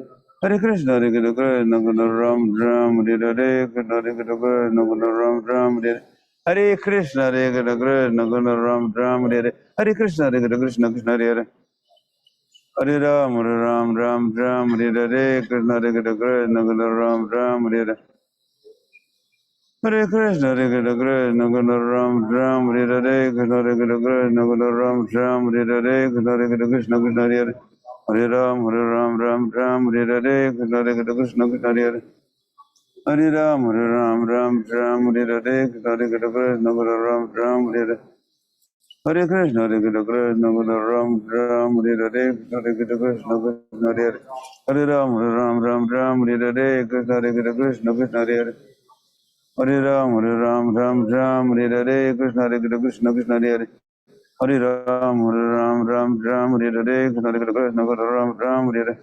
Hare Hare Krishna, Hare Krishna, Krishna Krishna Ram Ram, Hare Hare Krishna, Hare Krishna, Krishna Krishna Ram Ram, Hare Hare Krishna, Hare Krishna, Krishna Krishna Ram Ram, Hare Hare Krishna, Hare Krishna, Krishna Krishna Hare Hare Hare Ram, Hare Ram, Ram Ram, Hare Hare Krishna, Hare Krishna, Krishna Krishna Ram Ram, Hare Hare Hare Krishna, Hare Krishna, Krishna Krishna Ram Ram, Hare Hare Krishna, Hare Krishna, Krishna Krishna Ram Ram, Hare Hare Krishna, Hare Krishna, Krishna Krishna Hare Hare Hare Ram, Hare Ram, Ram Ram, Hare Hare Krishna, Hare Krishna, Krishna Krishna Hare Hare Hare Ram, Hare Ram, Ram Ram, Hare Hare Krishna, Hare Krishna, Krishna Krishna Ram Ram, Hare Hare Hare Krishna, Hare Krishna, Krishna Krishna Ram Ram, Hare Hare Krishna, Hare Krishna, Krishna Krishna Hare Hare Hare Ram, Hare Ram, Ram Ram, Hare Hare Krishna, Hare Krishna, Krishna Krishna Hare Hare Hare Ram, Hare Ram, Ram Ram, Hare Hare Krishna, Hare Krishna, Krishna Krishna Hare Hare Hare Ram, Hare Ram, Ram Ram, Hare Hare Krishna, Hare Krishna, Krishna Krishna Ram Ram, Hare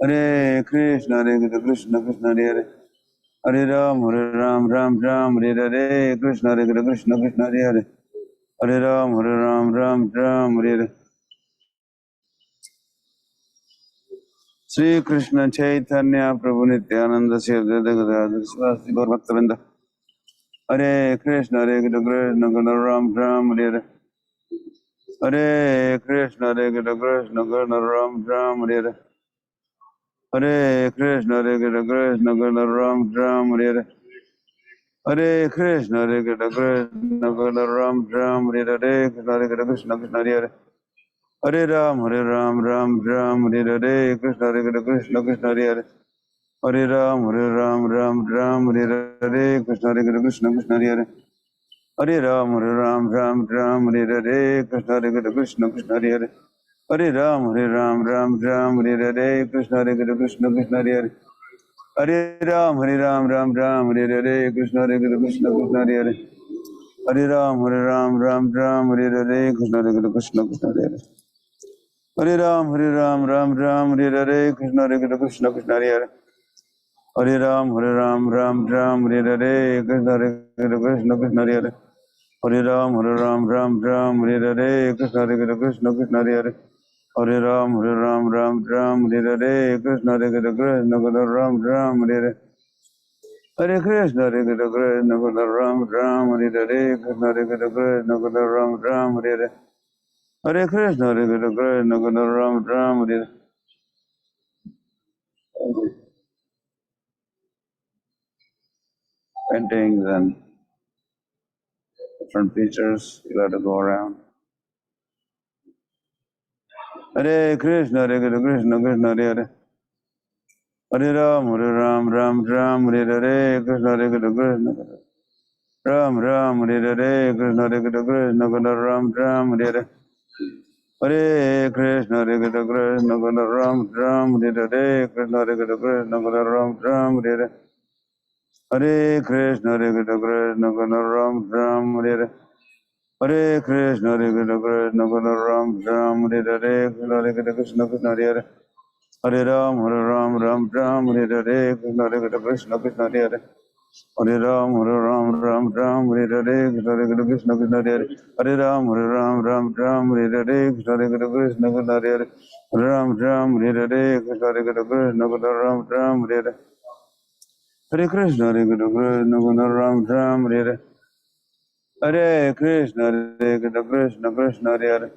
Hare Hare Krishna, Hare Krishna, Krishna Krishna Hare Hare Hare Ram, Hare Ram, Ram Ram, Hare Hare Krishna, Hare Krishna, Krishna Krishna Hare Hare Hare Ram, Hare Ram, Ram Ram, Hare Hare Sri Krishna Chaitanya Prabhu Nityananda Sri Advaita Gadadhar Swasti Gaur Bhaktavinda Hare Krishna, Hare Krishna, Krishna Krishna Ram Ram, Hare Hare Hare Krishna, Hare Krishna, Krishna Krishna Ram Ram, Hare Hare Hare Krishna, Hare Krishna, Krishna Krishna Ram Ram, Hare Hare Hare Krishna, Hare Krishna, Krishna Krishna Ram Ram, Hare Hare Krishna, Hare Krishna, Krishna Krishna Hare Hare Hare Ram, Hare Ram, Ram Ram, Hare Hare Krishna, Hare Krishna, Krishna Krishna Hare Hare Hare Ram, Hare Ram, Ram Ram, Hare Hare Krishna, Hare Krishna, Krishna Krishna Hare Hare Hare Ram, Hare Ram, Ram Ram, Hare Hare Krishna, Hare Krishna, Krishna Krishna Hare Hare Hare Ram, Hare Ram, Ram Ram, Hare Hare Krishna, Hare Krishna, Krishna Krishna Hare Hare Hare Ram, Hare Ram, Ram Ram, Hare Hare Krishna, Hare Krishna, Krishna Krishna Hare Hare Hare Ram, Hare Ram, Ram Ram, Hare Hare Krishna, Hare Krishna, Krishna Krishna Hare Hare Hare Ram, Hare Ram, Ram Ram, Hare Hare Krishna, Hare Krishna, Krishna Krishna Hare Hare Hare Ram, Hare Ram, Ram Ram, Hare Hare Krishna, Hare Krishna, Krishna Krishna Hare Hare Hare Ram, Hare Ram, Ram Ram, Hare Hare Krishna, Hare Krishna, Krishna Krishna Hare Hare Hare Ram, Hare Ram, Ram Ram, Hare Hare Krishna, Hare Krishna, Krishna Krishna Ram Ram, Hare Hare Hare Krishna, Hare Krishna, Krishna Krishna Ram Ram, Hare Hare Krishna, Hare Krishna, Krishna Krishna Ram Ram, Hare Hare Hare Krishna, Hare Krishna, Krishna Krishna Ram Ram, Hare Hare Paintings and different features, you got to go around. Hare Krishna, Hare Krishna, Krishna Krishna Hare Hare Hare Ram, Hare Ram, Ram Ram, Hare Hare Krishna, Hare Krishna, Krishna Krishna Ram Ram, Hare Hare Krishna, Hare Krishna, Krishna Krishna Ram Ram, Hare Hare Hare Krishna, Hare Krishna, Krishna Krishna Ram Ram, Hare Hare Krishna, Hare Krishna, Krishna Krishna Ram Ram, Hare Hare Hare Krishna, Hare Krishna, Krishna Krishna Ram Ram, Hare Hare Hare Krishna, Hare Krishna, Krishna Krishna Ram Ram, Hare Hare Hare Krishna, Krishna Krishna Hare Hare Hare Ram, Hare Ram, Ram Ram, Hare Hare Krishna, Hare Krishna, Krishna Krishna Hare Hare Hare Ram, Hare Ram, Ram Ram, Hare Hare Krishna, Hare Krishna, Krishna Krishna Hare Hare Hare Ram, Hare Ram, Ram Ram, Hare Hare Krishna, Hare Krishna, Krishna Krishna Hare Hare Hare Ram, Ram, Hare Hare Krishna, Hare Krishna, Krishna Krishna Ram Ram, Hare Hare Hare Krishna, Hare Krishna, Krishna Krishna Ram Ram, Hare Hare Hare Krishna, Hare Krishna, Krishna Krishna Hare Hare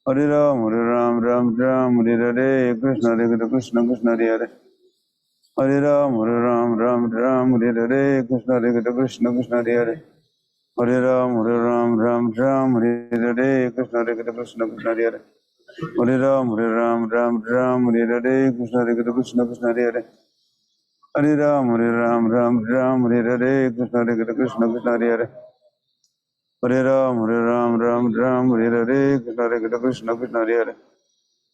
Hare Ram, Hare Ram, Ram Ram, Hare Hare Krishna, Hare Krishna, Krishna Krishna Hare Hare Hare Ram, Hare Ram, Ram Ram, Hare Hare Krishna, Hare Krishna, Krishna Krishna Hare Hare Hare Ram, Hare Ram, Ram Ram, Hare Hare Krishna, Hare Krishna, Krishna Krishna Hare Hare Hare Ram, Ram Ram, Hare Hare, Krishna Hare Krishna, Krishna Hare Hare. Hare Ram, Ram, Hare Hare, Krishna Hare Krishna, Krishna Hare Hare. Hare Ram, Ram, Hare Hare, Krishna Hare Krishna, Krishna Hare Hare.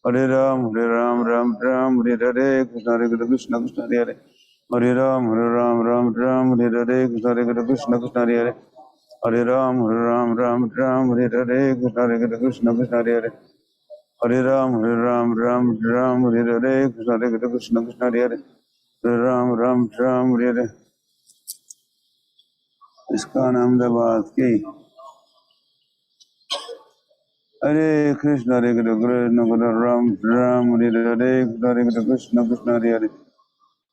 Hare Ram, Ram, Hare Hare, Krishna Hare Krishna, Krishna Hare Hare. Hare Ram, Ram, Hare Hare, Krishna Hare Krishna, Krishna Hare Hare. Hare Ram, Ram, Hare Hare, Krishna Hare Krishna, Krishna Hare Hare. Hare Ram, Ram, Hare Hare, Krishna Hare Krishna, Krishna Hare Hare. Hare Ram, Hare Hare. इसका नाम दबात की Hare Krishna, Hare Ram, Hare Hare, Krishna, Krishna, Hare Hare.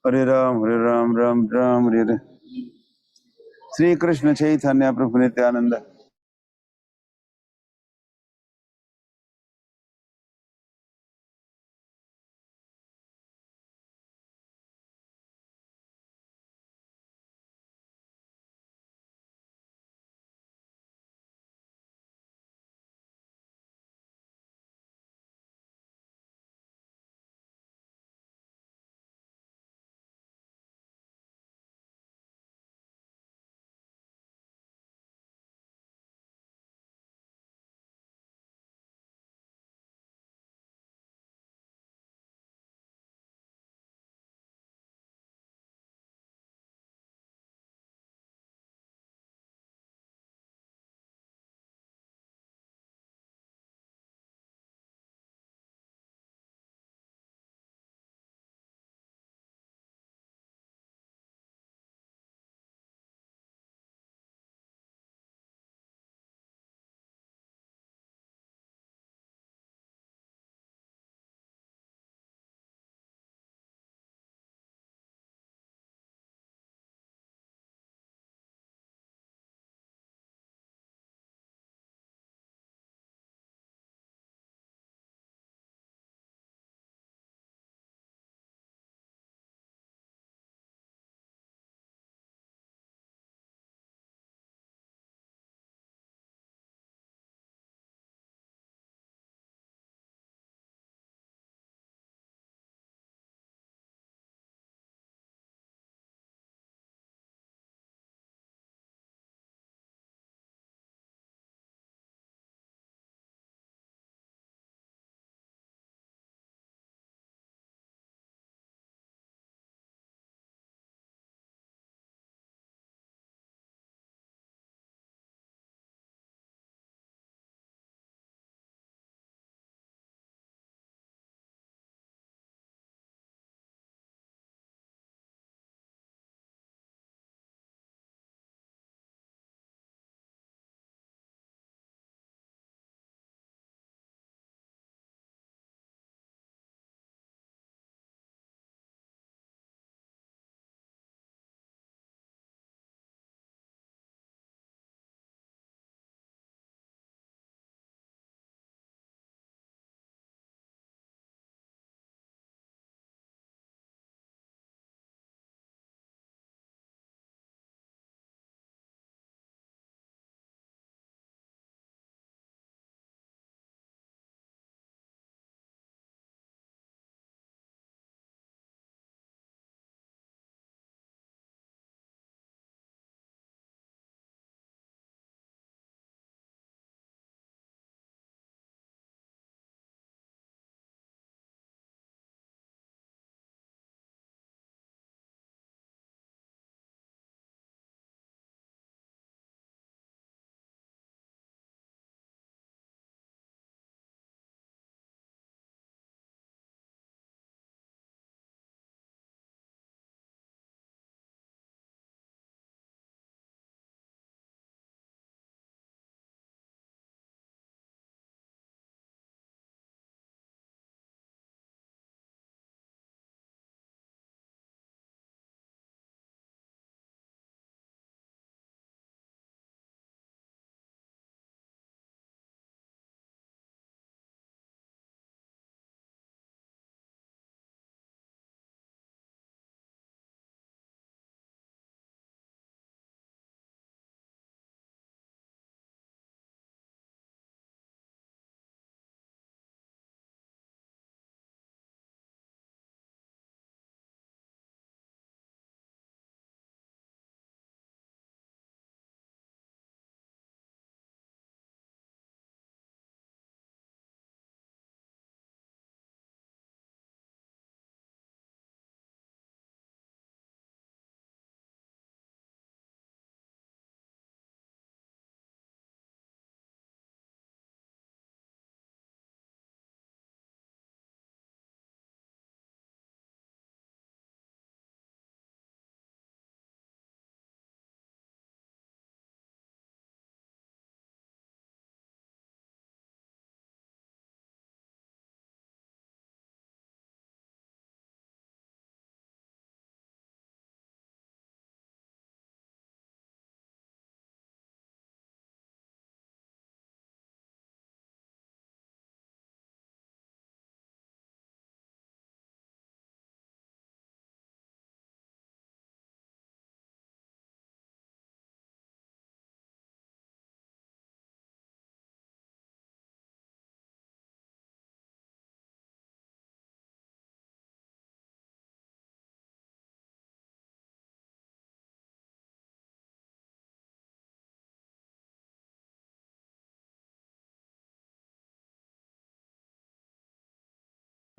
Hare Ram, Ram, Hare Hare. Sri Krishna Chaitanya Prabhu Nityananda.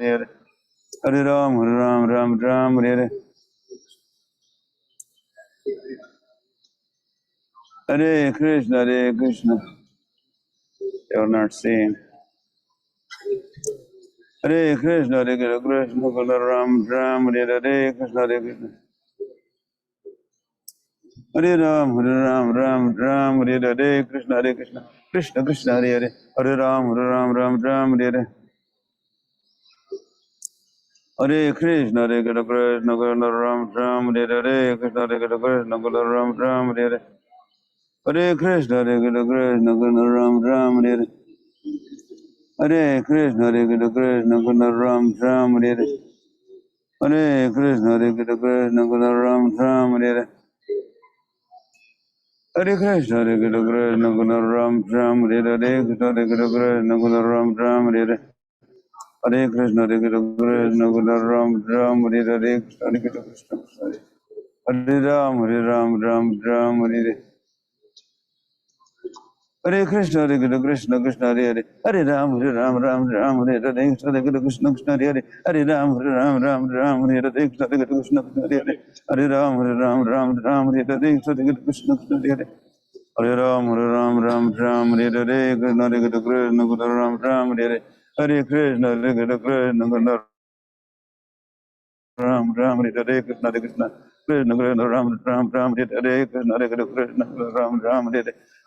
Hare Hare Ram, Ram Ram, Hare Hare Krishna, Hare Krishna. They are not seeing. Hare Krishna, Hare Krishna, Krishna Ram, Hare Krishna, Hare Krishna. Hare Ram, Hare Krishna, Krishna Krishna, Hare Hare. Hare Ram, Hare. Hare Krishna, Hare Krishna, Krishna Ram, Hare Krishna, Krishna Ram, Hare. Hare Krishna, Hare Krishna, Krishna Ram, Hare. Hare Krishna, Hare Krishna, Krishna Ram, Hare. Hare Krishna, Hare Krishna, Krishna Ram, Hare. Hare Krishna, Hare Krishna, Krishna Ram, Hare. Hare Krishna, Hare Krishna, Krishna Ram, Hare. Hare Krishna, Hare Krishna, Krishna Ram, Hare. Hare Krishna, Hare Krishna, Krishna Hare Ram, Ram, Hare. Hare Krishna, Hare Krishna, Krishna Hare. Hare Ram, Ram, Hare. Hare Krishna, Hare Krishna, Krishna Hare. Hare Ram, Ram, Hare. Hare Krishna, Hare Krishna, Krishna Hare. Hare Ram, Ram, Hare. Hare Krishna, Hare Krishna, Krishna Hare. Hare Ram, Ram, Hare. Hare Krishna, Hare Krishna, Ram, Hare. Hare Krishna, Hare Krishna, Ram, Hare Krishna, Krishna Ram, Hare Krishna, Hare Krishna, Ram,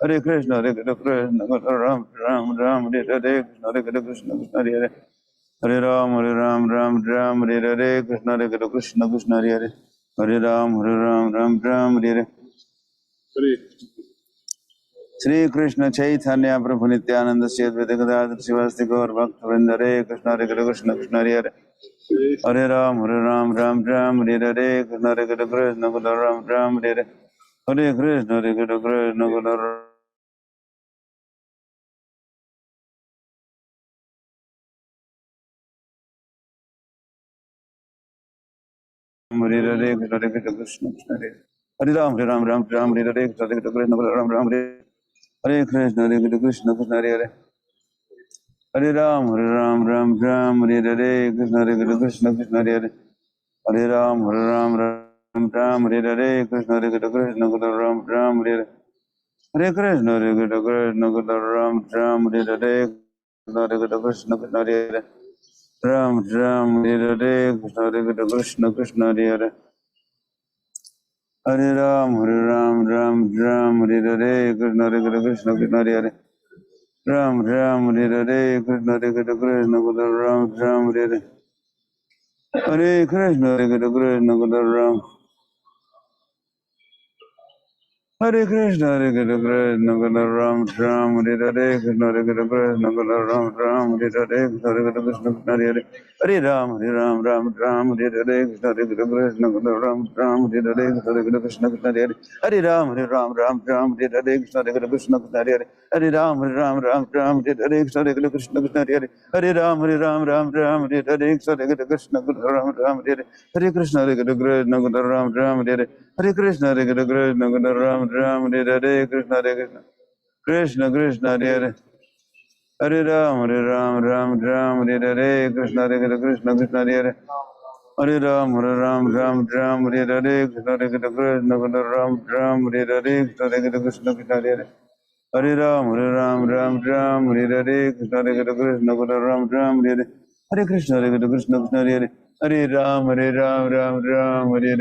Hare Krishna, Hare Krishna, Ram, Hare Krishna, Krishna Hare Ram, Hare Krishna, Hare Krishna, Krishna Hare. Hare Ram, Hare. Shri Krishna Chaitanya Prabhu Nityananda Sri Advaita Gadadhar Sivasti Gaur Bhakta Hare Krishna, Krishna Hare. Hare Ram, Hare Hare Krishna, Krishna Ram, Hare. Hare Krishna, Krishna Ram. Hare Hare Krishna, Krishna Hare. Hare Ram, Hare Hare Krishna, Krishna Ram, Hare. Hare Krishna, Krishna Krishna Hare. Hare Ram, Hare Hare Krishna, Krishna Hare. Hare Ram, Hare Hare Krishna, Krishna Ram, Hare. Hare Krishna, Krishna Ram, Hare Hare Krishna, Krishna Hare. Ram, Hare Hare Krishna, Krishna Hare. Hare Ram, Hare Hare Krishna, Krishna Hare. Ram, Hare Hare Krishna, Krishna Ram, Hare. Hare Krishna, Krishna Ram. Hare Krishna, Krishna Ram, Hare Hare Krishna, Krishna Ram, Hare Hare Krishna, Hare. Hare Ram, Hare Hare Krishna, Krishna Ram, Hare Hare Krishna, Hare. Hare Ram, Hare Hare Krishna, Krishna Hare. Hare Ram, Hare Hare Krishna, Hare. Hare Ram, Hare Hare Krishna, Hare. Hare Krishna, Hare. Hare Krishna, Hare Krishna, Hare Krishna, Krishna Krishna, Hare. Hare Ram, Hare Hare Krishna, Krishna Hare. Hare Ram, Hare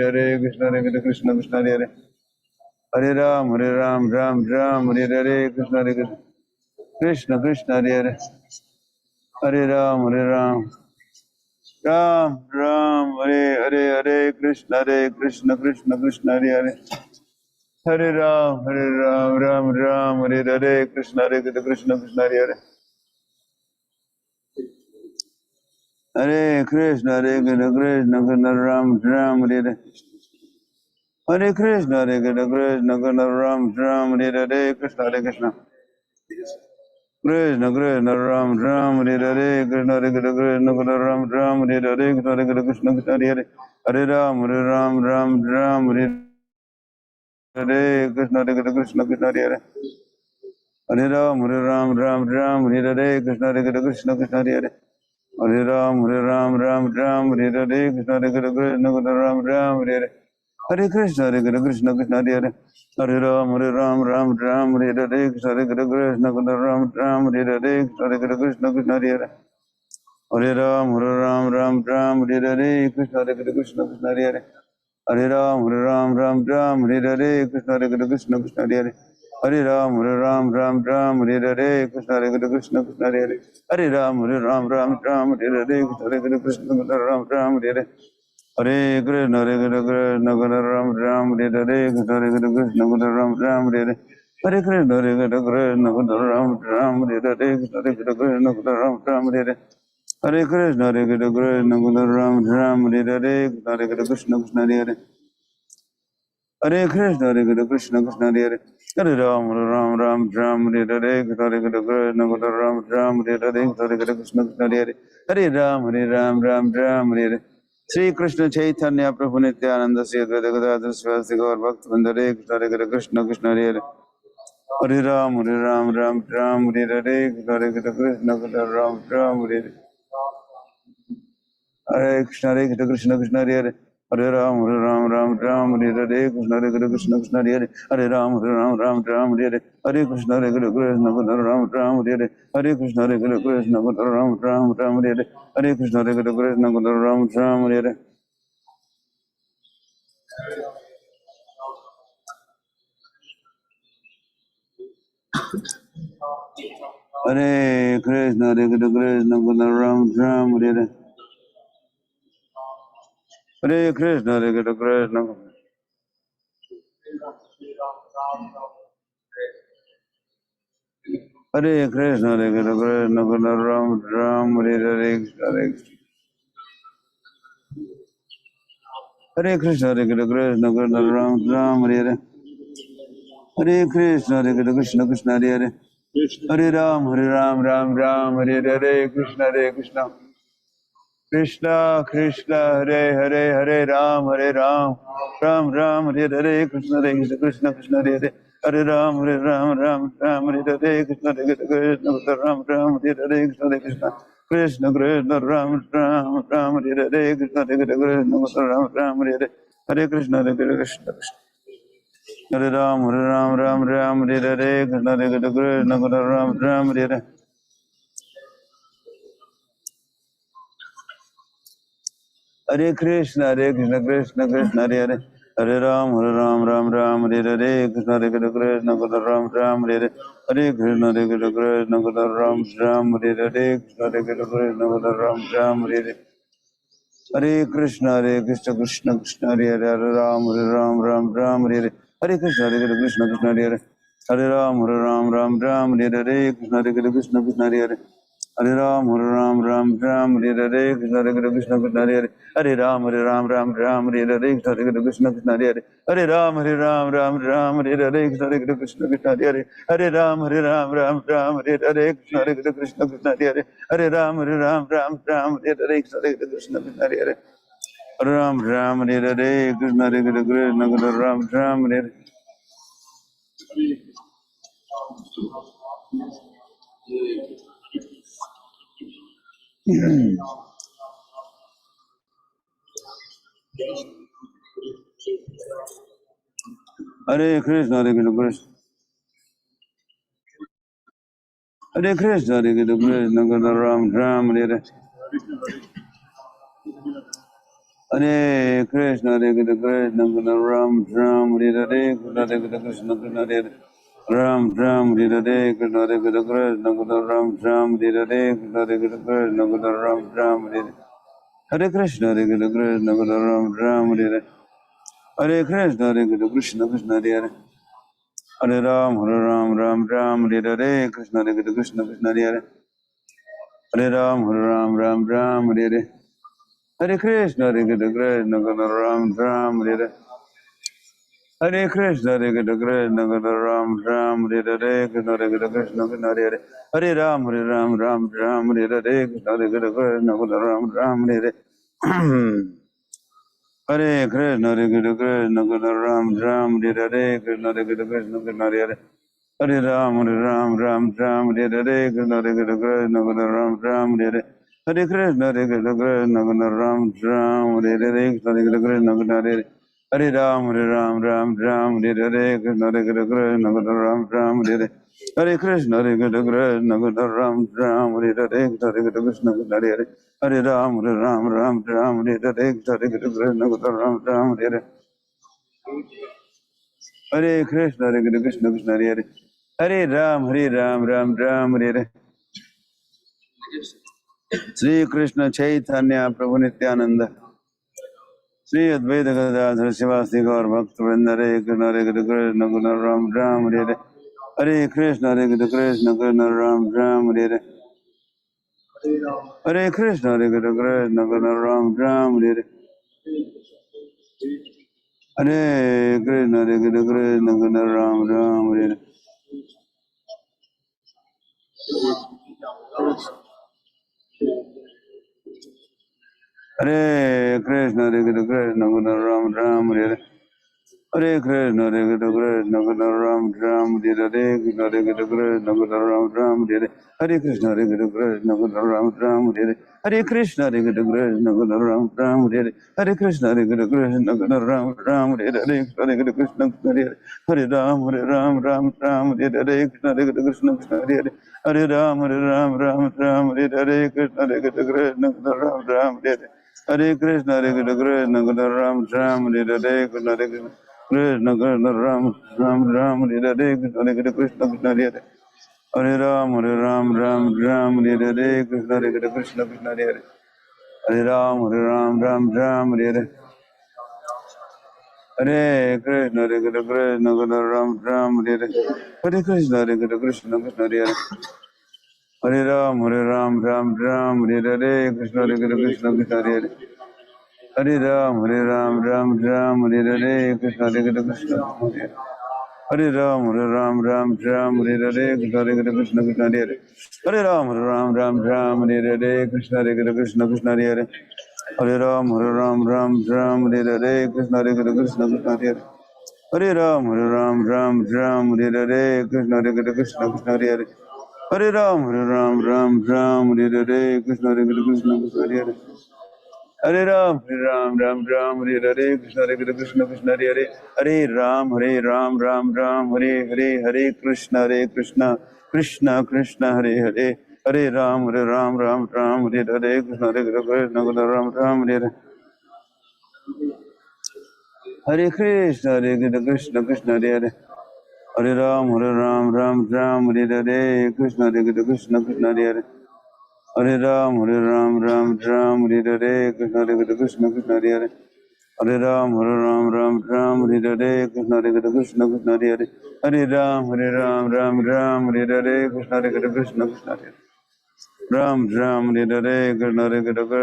Hare Krishna, Krishna Hare Krishna, Hare. Hare Ram, Hare Hare Krishna, Krishna Hare. Hare Krishna, Hare Krishna, Hare. Hare Ram, Hare Hare Krishna, Krishna Hare. Hare Ram, Hare Hare Krishna, Krishna Krishna Hare. Hare Ram, Ram, Hare Krishna, Krishna Krishna Hare. Hare Ram, Ram, Hare Hare Krishna, Krishna Hare. Hare Krishna, Krishna Ram, Hare. Hare Krishna, Krishna Ram, Hare Krishna, Krishna. Krishna Ram, Hare Krishna, Krishna Ram, Hare Krishna, Hare. Hare Ram, Hare Krishna, Krishna Hare. Hare Ram, Hare Krishna, Krishna Hare. Hare Ram, Ram, Ram, Hare Hare, Krishna, Hare Krishna, Ram, Ram, Hare Hare. Hare Krishna, Hare Krishna, Krishna Hare Hare. Hare Ram, Ram, Ram, Hare Hare, Krishna, Hare Krishna, Ram, Ram, Hare Hare, Krishna, Hare Krishna, Krishna Hare Hare. Hare Ram, Ram, Hare Hare, Krishna, Hare Krishna, Krishna Hare Hare. Hare Ram, Ram, Hare Hare, Krishna, Hare Krishna, Krishna Hare Hare. Hare Ram, Ram, Hare Hare, Krishna, Hare Krishna, Krishna Hare Hare. Hare Ram, Ram, Hare Hare, Krishna, Hare Krishna, Ram, Ram, Hare Hare. Hare Krishna, Hare Krishna, Ram, Ram, Hare Hare, Krishna, Hare Krishna, Ram, Ram, Hare Hare. Hare Krishna, Hare Krishna, Ram, Ram, Hare Hare, Krishna, Hare Krishna, Ram, Ram, Hare Hare. Hare Krishna, Hare Krishna, Ram, Ram, Hare Hare, Krishna, Hare Krishna, Krishna Hare Hare. Hare Krishna, Hare Krishna, Krishna Hare Hare. Hare Ram, Ram, Hare Hare, Krishna, Hare Krishna, Ram, Ram, Hare Hare, Krishna, Hare Krishna, Krishna Hare Hare. Hare Ram, Ram, Hare Hare. Sri Krishna Chaitanya Prabhu Nityananda Sri Advaita Gadadhar Sivasi Gaur Bhakta Vindare, Krishna, Hare Krishna, Krishna Hare Hare. Hare Ram, Hare Hare, Krishna, Hare Krishna, Ram, Ram, Hare Hare. Hare Krishna, Krishna Hare Hare. Hare Ram, Hare Hare, Krishna, Hare Krishna, Krishna Hare Hare. Hare Ram, Hare Hare. Hare Krishna, Hare Krishna, Ram, Hare Hare. Hare Krishna, Hare Krishna, Ram, Hare Hare. Hare Krishna, Hare Krishna, Ram, Hare Hare. Hare Krishna, Hare Krishna, Ram, Hare Hare. Hare Krishna, Hare Krishna. Hare Krishna, Hare Krishna, Ram, Hare Hare, Hare Krishna. Hare Krishna, Hare Krishna, Ram, Hare Hare. Hare Krishna, Hare Krishna, Krishna Hare Hare. Hare Ram, Hare Hare, Hare Krishna. Krishna, Krishna, Hare Hare, Hare Ram, Ram, Hare Hare, Krishna, Krishna, Krishna Hare Hare. Hare Ram, Hare Hare, Krishna, Krishna, Ram, Hare Hare, Krishna, Krishna. Krishna, Krishna, Ram, Hare Hare, Krishna, Krishna, Ram, Hare Hare. Hare Krishna, Krishna. Hare Ram, Hare Hare, Krishna, Krishna, Ram, Hare Hare. Hare Krishna, Krishna, Krishna Hare Hare. Hare Ram, Hare Hare, Krishna, Krishna, Ram, Hare Hare. Hare Krishna, Krishna, Ram, Hare Hare, Krishna, Krishna, Ram, Hare Hare. Hare Krishna, Krishna Hare Hare, Hare Ram, Hare Hare. Hare Krishna, Krishna, Hare Hare. Hare Ram, Hare Hare, Krishna, Krishna Hare Hare. Hare Ram, Hare Hare, Krishna, Krishna Hare Hare. Hare Ram, Hare Hare, Krishna, Krishna Hare Hare. Hare Ram, Hare Hare, Krishna, Krishna Hare Hare. Hare Ram, Hare Hare, Krishna, Krishna Hare Hare. Hare Ram, Hare Hare, Krishna, Krishna Hare Hare. Hare Ram, Hare Hare, Krishna, Krishna Ram, Hare Hare. Hare Krishna, Krishna. Hare Krishna, Krishna, Ram, Hare Hare. Hare Krishna, Krishna, Ram, Hare Hare, Krishna, Krishna Hare Hare. Ram, Hare Hare, Krishna, Krishna, Ram, Hare Hare, Krishna, Krishna, Ram, Hare Hare. Hare Krishna, Krishna, Ram, Hare Hare. Hare Krishna, Krishna, Krishna Hare Hare. Hare Ram, Hare Hare, Krishna, Krishna, Krishna Hare Hare. Hare Ram, Hare Hare. Hare Krishna, Krishna, Ram, Hare Hare. Hare Krishna, Krishna, Ram, Hare Hare, Krishna, Krishna, Krishna Hare Hare. Hare Ram, Hare Hare, Krishna, Krishna, Ram, Hare Hare. Hare Krishna, Krishna, Ram, Hare Hare, Krishna, Krishna, Krishna Hare Hare. Hare Ram, Hare Hare, Krishna, Krishna, Ram, Hare Hare. Hare Krishna, Hare Krishna, Krishna Krishna, Ram Ram, Hare Hare, Hare Krishna, Krishna Hare Hare Ram, Hare Ram, Ram Ram, Hare Hare, Krishna Hare Krishna, Krishna Ram Ram, Hare Hare Krishna, Hare Krishna, Krishna Krishna, Ram Ram, Hare Hare, Hare Krishna, Krishna Hare Hare Ram, Hare Ram, Ram Ram, Hare Hare, Hare Krishna, Ram Ram, Hare Hare Krishna, Hare Krishna, Krishna Hare Hare Ram, Ram Ram, Hare Hare Sri Krishna Chaitanya Prabhu Nityananda Sri Advaita Gadadhar Sivasti Gaur Bhakta Vrinda Hare Krishna Hare Krishna Krishna Ram Ram Hare Hare Krishna Hare Krishna Krishna Ram Ram Hare Hare Krishna Hare Krishna Krishna Ram Ram Hare Hare Krishna Hare Krishna Krishna Ram Ram Hare Hare Krishna Hare Krishna Krishna Ram Ram Hare Hare Krishna Hare Krishna Krishna Ram Ram Hare Hare Krishna Hare Krishna Krishna Ram Ram Hare Hare Krishna Hare Krishna Krishna Ram Ram Hare Hare Krishna Hare Krishna Krishna Ram Ram Hare Hare Krishna Hare Ram Ram Ram Hare Hare Krishna Hare Krishna Krishna Hare Ram Ram Ram Hare Hare Krishna Hare Krishna Ram Ram Hare Hare Krishna Hare Krishna Krishna Ram Ram Hare Hare Krishna Hare Krishna Krishna Ram Ram Hare Hare Krishna Krishna Hare Hare Ram Ram Hare Hare Krishna Hare Krishna Krishna Hare Hare Ram Ram Hare Hare Hare Krishna Hare Krishna Krishna Ram Ram Hare Hare Hare Krishna Hare Krishna Krishna Hare Hare Hare Ram Ram Hare Hare Krishna Hare Krishna Krishna Hare Hare Hare Ram Ram Hare Hare Krishna Hare Krishna Hare Hare Ram Ram Hare Hare Krishna Hare Krishna Krishna Hare Hare Ram Ram Hare Hare Krishna Hare Krishna Krishna Hare Hare Ram Ram Hare Hare Krishna Hare Krishna Krishna Hare Hare Ram Ram Hare Hare Krishna Hare Krishna Krishna Hare Hare Ram Ram Hare Hare Krishna Hare Krishna Krishna Hare Hare Ram Hare Hare Krishna Hare Krishna Krishna Hare Hare Ram Ram Hare Hare Hare Krishna Krishna Krishna Hare Hare Hare Ram Hare Hare Krishna Hare Krishna Ram Hare Hare Krishna Krishna Hare Hare Hare Ram Hare Hare Krishna Hare Krishna Krishna Hare Hare Hare Ram Hare Hare Krishna Hare Krishna Krishna Hare Hare Hare Ram Hare Hare Krishna Hare Krishna Krishna Hare Hare Hare Ram Hare Hare Krishna Hare Krishna Krishna Hare Ram Hare Hare Krishna Hare Krishna Ram Hare Hare Krishna Hare Krishna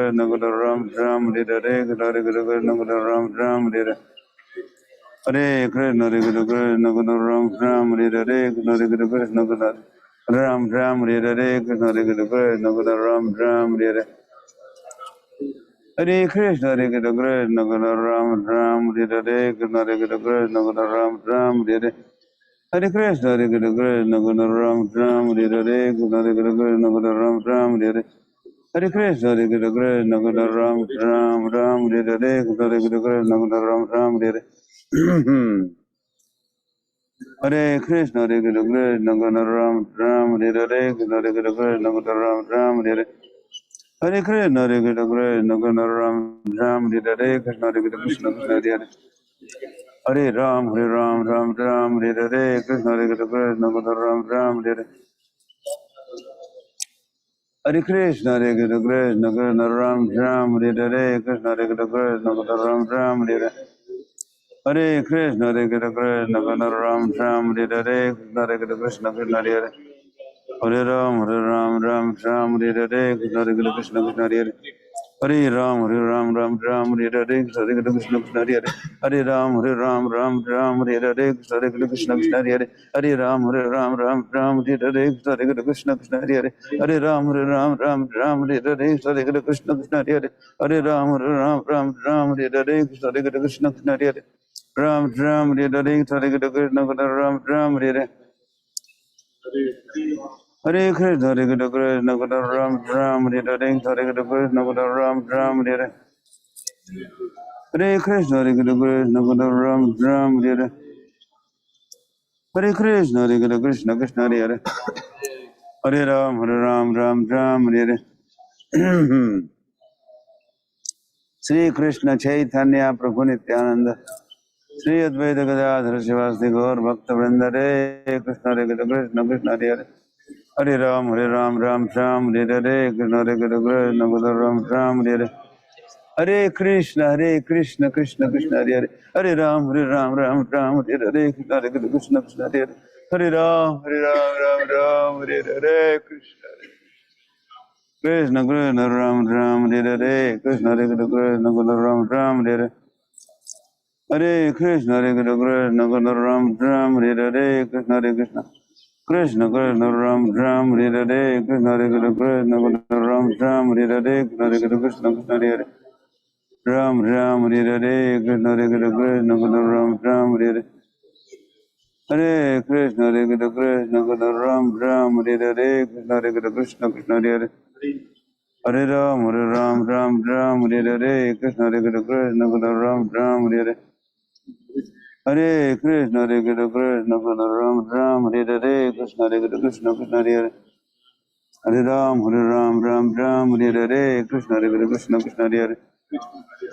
Ram Hare Hare Hare Krishna Hare Krishna Ram Hare Hare Krishna Hare Krishna Ram Hare Hare Krishna Hare Krishna Ram Hare Hare Hare Krishna Hare Krishna Ram Hare Hare Krishna Hare Krishna Ram Hare Hare Hare Krishna Hare Krishna Ram Hare Hare Krishna Hare Krishna Ram Hare Hare Hare Krishna Hare Krishna Ram Hare Hare Krishna Hare Krishna Ram Hare Hare Hare Krishna Hare Krishna Ram Hare Hare Krishna Hare Krishna Ram Hare Hare Hare Krishna Hare Krishna Ram Hare Hare Krishna Hare Krishna Hare Hare Hare Ram Hare Hare Krishna Hare Krishna Ram Hare Hare Hare Krishna Hare Krishna Ram Hare Hare Krishna Hare Krishna Ram Hare Hare Hare Krishna Hare Krishna Ram Hare Hare Krishna Hare Krishna Hare Hare Hare Ram Hare Hare Krishna Hare Krishna Krishna Hare Hare Hare Ram Hare Hare Krishna Hare Krishna Krishna Hare Hare Hare Ram Hare Hare Krishna Hare Krishna Krishna Hare Hare Hare Ram Hare Hare Krishna Hare Krishna Krishna Hare Hare Hare Ram Hare Hare Krishna Hare Krishna Krishna Hare Hare Hare Ram Hare Hare Krishna Hare Krishna Krishna Hare Hare Ram Hare Hare Krishna Hare Krishna Ram Hare Hare Hare Krishna, Hare Krishna, Krishna Krishna, Ram Ram, Hare Hare Krishna, Hare Krishna, Ram Ram, Hare Hare Krishna, Hare Krishna, Krishna Krishna, Ram Ram, Hare Hare Krishna, Hare Krishna, Krishna Krishna, Hare Hare Ram, Ram Ram, Hare Sri Krishna Chaitanya Prabhu Nityananda Sri Advaita Gadadhara Sivasdi Gaur Bhakta Vrinda Hare Krishna, Hare Krishna, Krishna Krishna, Hare Hare Ram, Ram Ram, Hare Krishna, Hare Krishna, Krishna Ram Ram, Hare Hare Krishna, Krishna Krishna, Hare Hare Ram, Ram Ram, Hare Krishna, Hare Krishna, Krishna Hare Hare Ram, Ram, Hare Krishna, Krishna Krishna, Ram Ram, Hare Krishna, Hare Krishna, Ram Ram, Hare Hare Krishna, Hare Krishna, Ram Ram, Hare Krishna, Hare Krishna, Krishna Krishna, Ram Ram, Hare Krishna, Hare Krishna, Ram Ram, Hare Krishna, Hare Krishna, Krishna Hare Ram Ram, Hare Krishna, Hare Krishna, Ram Ram, Hare Hare Krishna, Hare Krishna, Ram Ram, Hare Krishna, Hare Krishna, Krishna Hare Hare Ram, Ram Ram, Hare Krishna, Hare Krishna, Ram Ram, Hare Hare Krishna, Hare Krishna, Ram Ram, Hare Krishna, Hare Krishna, Krishna Hare Hare Ram, Ram Ram, Hare Krishna, Hare Krishna, Krishna Hare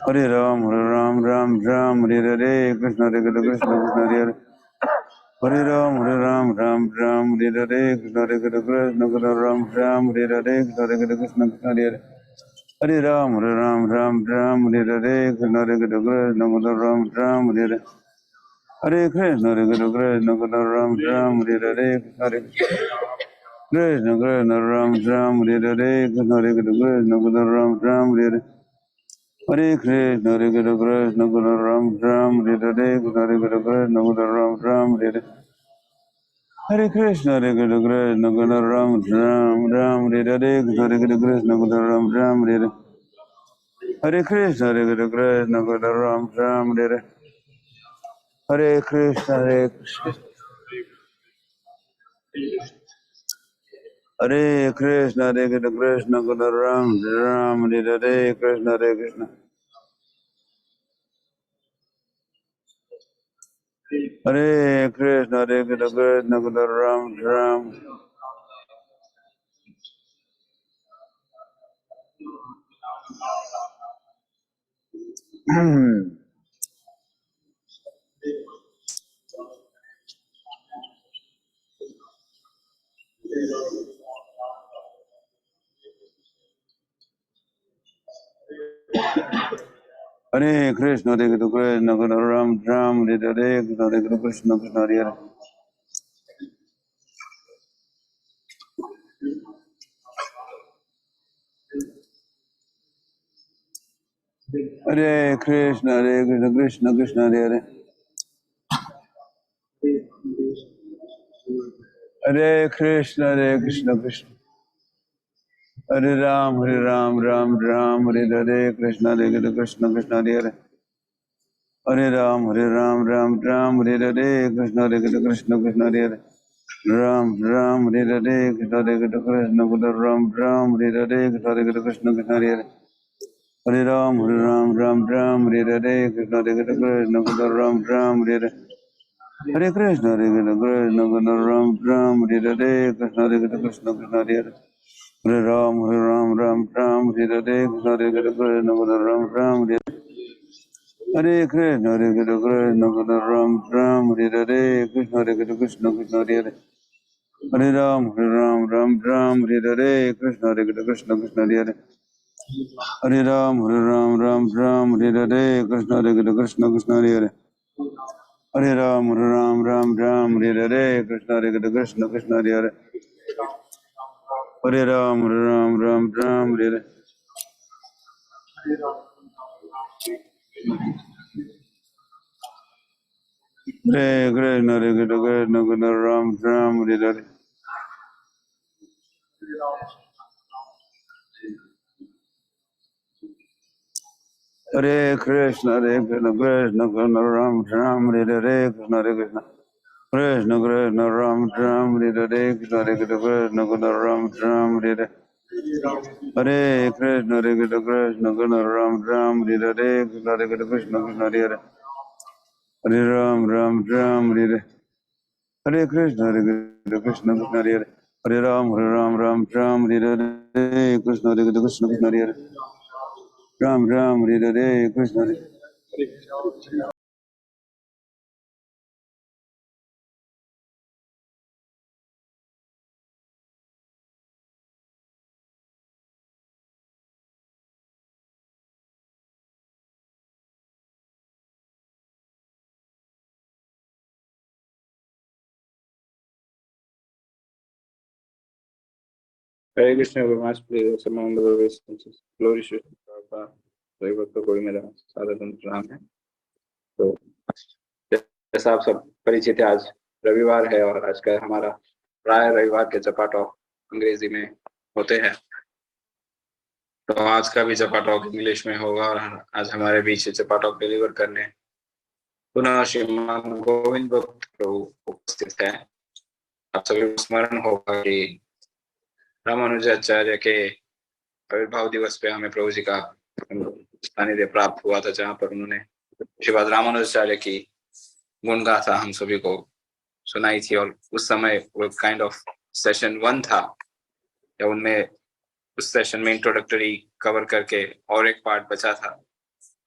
Hare Ram, Ram Ram, Hare Krishna, Hare Krishna, Krishna Hare Hare Ram, Ram Ram, Hare Krishna, Hare Krishna, Ram Ram, Hare Krishna, Hare Krishna, Krishna Hare Hare Ram, Ram Ram, Hare Krishna, Hare Krishna, Ram Ram, Hare Hare Krishna, Hare Krishna, Ram Ram, Hare Krishna, Hare Krishna, Krishna Ram Ram, Hare Krishna, Hare Krishna, Ram Ram, Hare Hare Krishna, Hare Krishna, Ram Ram, Hare Krishna, Hare Krishna, Ram Ram, Hare Hare Krishna, Hare Krishna, Ram Ram, Hare Krishna, Hare Krishna, Ram Ram, Hare Hare Krishna, Hare Krishna, Ram Ram, Hare Hare Krishna, Hare Krishna, Hare Krishna, Hare Krishna, Ram Ram, Hare Krishna, Hare Krishna, Hare Krishna, Hare Krishna, Ram Ram. Hare Krishna, Hare Krishna, Ram Ram, Hare Krishna, Hare Krishna, Krishna Hare Hare Krishna, Hare Krishna, Krishna Krishna Hare Hare Krishna, Hare Krishna, Krishna Hare Ram, Ram Ram, Hare Krishna, Hare Krishna, Krishna Hare Hare Ram, Ram Ram, Hare Krishna, Hare Krishna, Krishna Hare Ram, Hare Krishna, Hare Krishna, Ram Ram, Hare Krishna, Hare Krishna, Krishna Hare Hare Ram, Ram, Hare Krishna, Hare Krishna, Ram Ram, Hare Hare Krishna, Hare Krishna, Ram Ram, Hare Krishna, Hare Krishna, Krishna Hare Hare Ram, Ram, Hare Krishna, Hare Krishna, Ram Ram, Hare Hare Krishna, Hare Krishna, Ram Ram, Hare Krishna, Hare Krishna, Krishna Hare Hare Ram, Ram, Hare Krishna, Hare Krishna, Krishna Hare Hare Ram, Ram, Hare Krishna, Hare Krishna, Krishna Hare Hare Ram, Ram, Hare Krishna, Hare Krishna, Krishna Hare Hare Ram, Ram, Hare Hare Krishna, Hare Krishna, Ram Ram, Hare Hare Krishna, Hare Krishna, Krishna Ram Ram, Hare Krishna, Hare Krishna, Krishna Krishna Ram Ram Hare Hare Krishna Hare Krishna Krishna Ram Ram Hare Hare Krishna Hare Krishna Krishna Krishna Ram Ram Hare Hare Krishna Hare Krishna Krishna Krishna Hare Hare Hare Ram Ram Ram Hare Hare Krishna Hare Krishna Krishna Krishna Hare Hare Hare Ram Ram Ram Hare Hare Krishna Hare Krishna Krishna Krishna Hare Hare Ram Ram Hare Hare Krishna Hare Hare Krishna, we must play among the various senses. Glory to Prabhupada, भक्त कोई मेरा सारा राम है। तो जैसा आप सब परिचित है, आज रविवार है और आज का हमारा प्राय रविवार के जपा टॉक अंग्रेजी में होते हैं। तो आज का भी जपा टॉक इंग्लिश में होगा और आज हमारे बीच जपा टॉक डिलीवर करने पुनः श्रीमान गोविंद भक्त प्रभु उपस्थित है। आप सभी को स्मरण होगा कि रामानुजाचार्य के आविर्भाव दिवस पे हमें प्रभु जी का सानिध्य प्राप्त हुआ था, जहाँ पर उन्होंने श्रीपाद रामानुजाचार्य की गुण गाथा हम सभी को सुनाई थी। और उस समय वो काइंड ऑफ सेशन 1 था, या उनमें उस सेशन में इंट्रोडक्टरी कवर करके और एक पार्ट बचा था।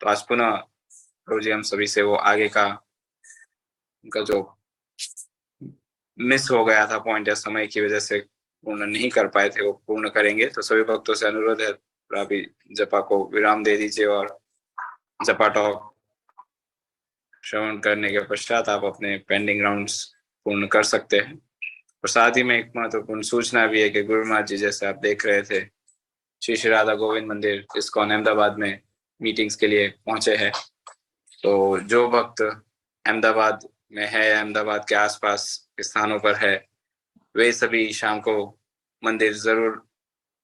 तो आज पुनः प्रभु जी हम सभी से वो आगे का उनका जो मिस हो गया था पॉइंट या समय की वजह से पूर्ण नहीं कर पाए थे, वो पूर्ण करेंगे। तो सभी भक्तों से अनुरोध है, अभी जपा को विराम दे दीजिए और जपा टॉक श्रवण करने के पश्चात आप अपने पेंडिंग राउंड्स पूर्ण कर सकते हैं। और साथ ही में एक महत्वपूर्ण सूचना भी है कि गुरु महाराज जी, जैसे आप देख रहे थे, श्री श्री राधा गोविंद मंदिर इस्कॉन अहमदाबाद में मीटिंग्स के लिए पहुंचे हैं। तो जो भक्त अहमदाबाद में है, अहमदाबाद के आसपास स्थानों पर है, वे सभी शाम को मंदिर जरूर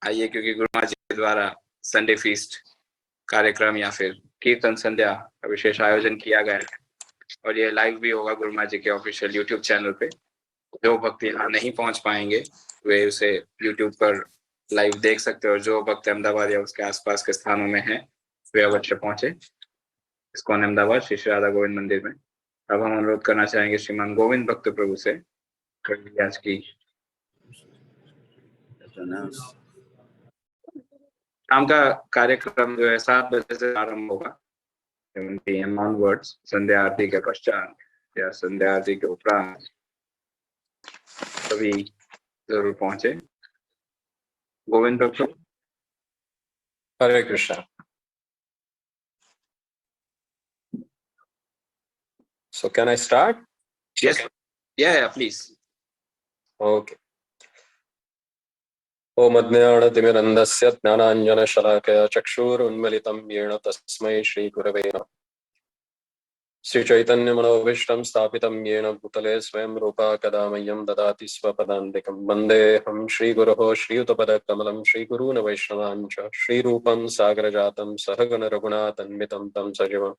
आइए, क्योंकि गुरु महाराज जी के द्वारा संडे फीस्ट कार्यक्रम या फिर कीर्तन संध्या का विशेष आयोजन किया गया है और ये लाइव भी होगा गुरु महाराज जी के ऑफिशियल यूट्यूब चैनल पे। जो भक्त यहाँ नहीं पहुंच पाएंगे वे उसे यूट्यूब पर लाइव देख सकते हैं, और जो भक्त अहमदाबाद या उसके आसपास के स्थानों में हैं वे अवश्य पहुंचे इस्कॉन अहमदाबाद श्री श्री राधा गोविंद मंदिर में। अब हम अनुरोध करना चाहेंगे श्रीमान गोविंद भक्त प्रभु से आज की शाम का कार्यक्रम जो है 7 बजे से आरंभ होगा। ऑनवर्ड्स संध्या आरती के पश्चात या संध्या आरती के उपरांत सभी जरूर पहुंचे। गोविंद भक्त। Hare Krishna. So can I start? Yes. Yeah, please. Okay. Om Ajnanatimirandasya Jnananjana Shalakaya Chakshurunmilitam Yena Tasmai Shri Gurave Namaः. Sri Chaitanya Manovishtam Sthapitam Yena Bhutale Swayam Rupa Kadamayam Dadati Swapadandikam Vandeham Shri Guruho Shri Utapada Kamalam Shri Guruna Vaishnavancha Shri Rupam Sagrajatam Sahagana Raghunathanvitam Tam Sajivam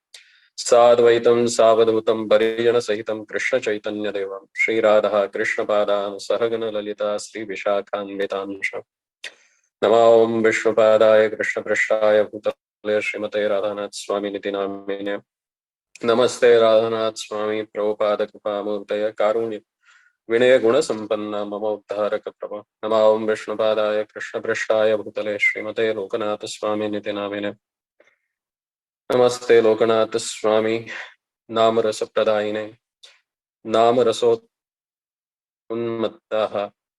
साद्वैतम सावधूतम परिजन सहितम कृष्ण चैतन्य देवम श्री राधा कृष्ण पादान सहगन ललिता श्री विशाखान्वितांश नमो ओम विष्णुपादाय कृष्ण पृष्ठाय भूतले श्रीमते राधानाथ स्वामी निति नामिने नमस्ते राधानाथ स्वामी प्रभुपाद कृपामूर्तये कारुण्य विनय गुण संपन्न मम उद्धारक प्रभो नमो ओम विष्णुपादाय कृष्ण पृष्ठाय भूतले श्रीमते लोकनाथ स्वामी निति नामिने नमस्ते लोकनाथ स्वामी नाम रस प्रदायिने नाम रसो उन्मत्ताः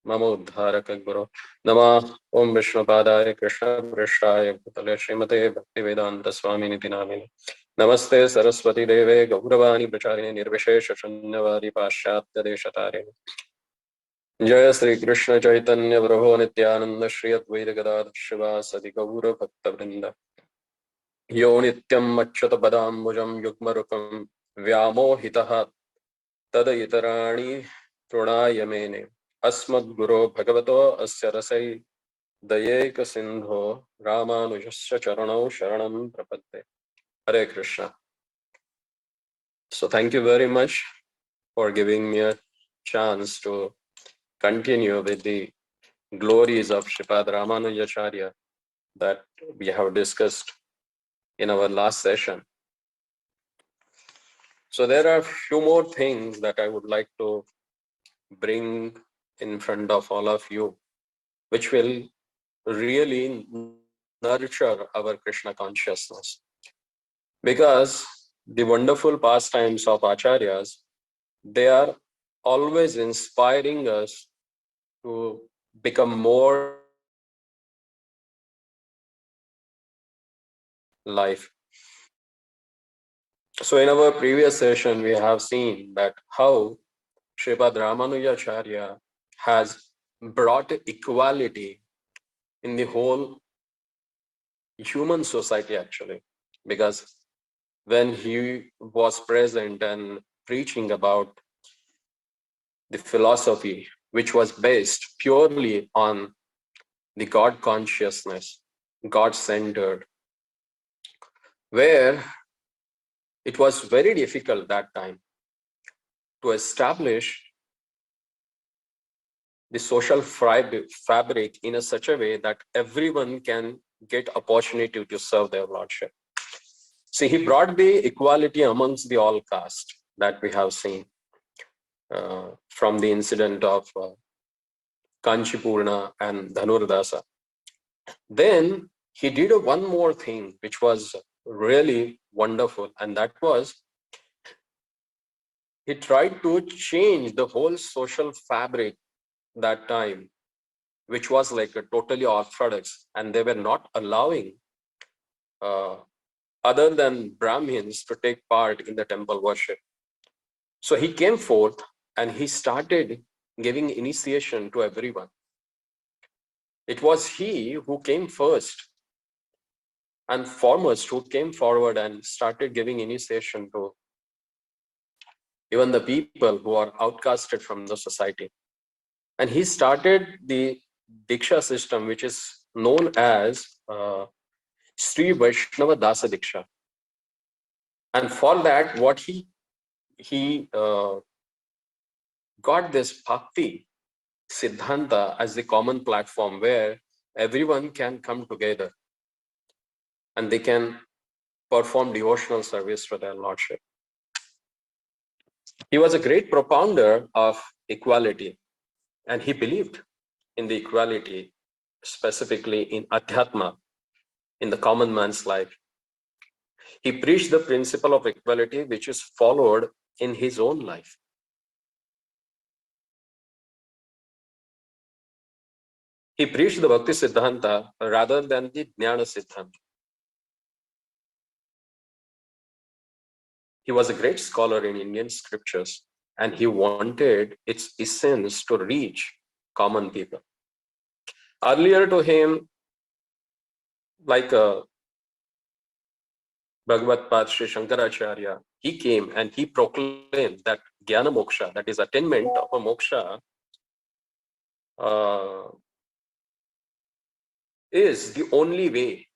मम उद्धारक गुरो नमः ओम विष्णुपादाय कृष्ण पृष्ठाय भूतले श्रीमते भक्तिवेदांत स्वामी निति नामिने नमस्ते सरस्वती देवे गौरवाणी प्रचारिणे निर्विशेष शून्यवादी पाश्चात्य देशतारिणे जय श्री कृष्ण चैतन्य प्रभो नित्यानंद श्री अद्वैत गदाधर शिवासदि गौर भक्तवृंद यो नित्यं अच्युत पदाम्बुजं युग्मरुकं व्यामोहितः तदितराणि तृणाय मेने अस्मद्गुरो भगवतो अस्य रसै दयैक सिन्धो रामानुजस्य चरणौ शरणं प्रपद्ये। Hare Krishna. So thank you very much for giving me a chance to continue with the glories of Sripad Ramanujacharya that we have discussed in our last session. So there are a few more things that I would like to bring in front of all of you, which will really nurture our Krishna consciousness. Because the wonderful pastimes of Acharyas, they are always inspiring us to become more life. So in our previous session, we have seen that how Sripad Ramanujacharya has brought equality in the whole human society, actually, because when he was present and preaching about the philosophy which was based purely on the God consciousness, God-centered, where it was very difficult that time to establish the social fabric in such a way that everyone can get opportunity to serve their lordship. See, he brought the equality amongst the all caste that we have seen from the incident of Kanchipurna and Dhanurdasa. Then he did one more thing which was really wonderful, and that was he tried to change the whole social fabric that time, which was like a totally orthodox, and they were not allowing other than Brahmins to take part in the temple worship. So he came forth and he started giving initiation to everyone. It was he who came first and foremost, who came forward and started giving initiation to even the people who are outcasted from the society. And he started the Diksha system, which is known as Sri Vaishnava Dasa Diksha. And for that, what he got this Bhakti Siddhanta as the common platform where everyone can come together and they can perform devotional service for their lordship. He was a great propounder of equality, and he believed in the equality, specifically in Adhyatma, in the common man's life. He preached the principle of equality, which is followed in his own life. He preached the Bhakti Siddhanta rather than the Jnana Siddhanta. He was a great scholar in Indian scriptures, and he wanted its essence to reach common people. Earlier to him, like Bhagavad Pad Sri Shankaracharya, he came and he proclaimed that Jnana Moksha, that is attainment of a moksha, is the only way.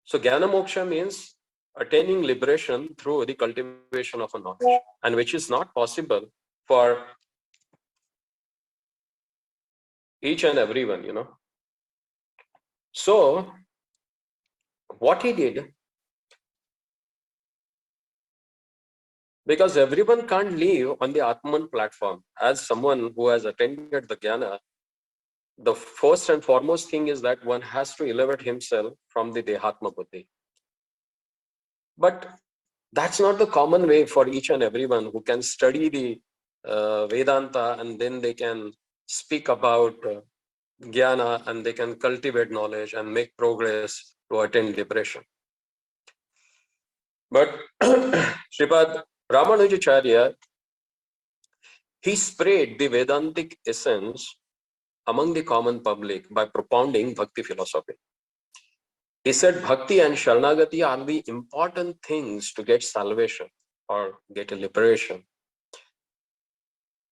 So Jnana Moksha means attaining liberation through the cultivation of a knowledge, and which is not possible for each and everyone, you know. So what he did, because everyone can't live on the Atman platform, as someone who has attended the Jnana, the first and foremost thing is that one has to elevate himself from the Dehatma Buddhi. But that's not the common way for each and everyone who can study the Vedanta, and then they can speak about Jnana and they can cultivate knowledge and make progress to attain liberation. But Sripad Ramanujacharya, he spread the Vedantic essence among the common public by propounding Bhakti philosophy. He said Bhakti and Sharanagati are the important things to get salvation or get a liberation.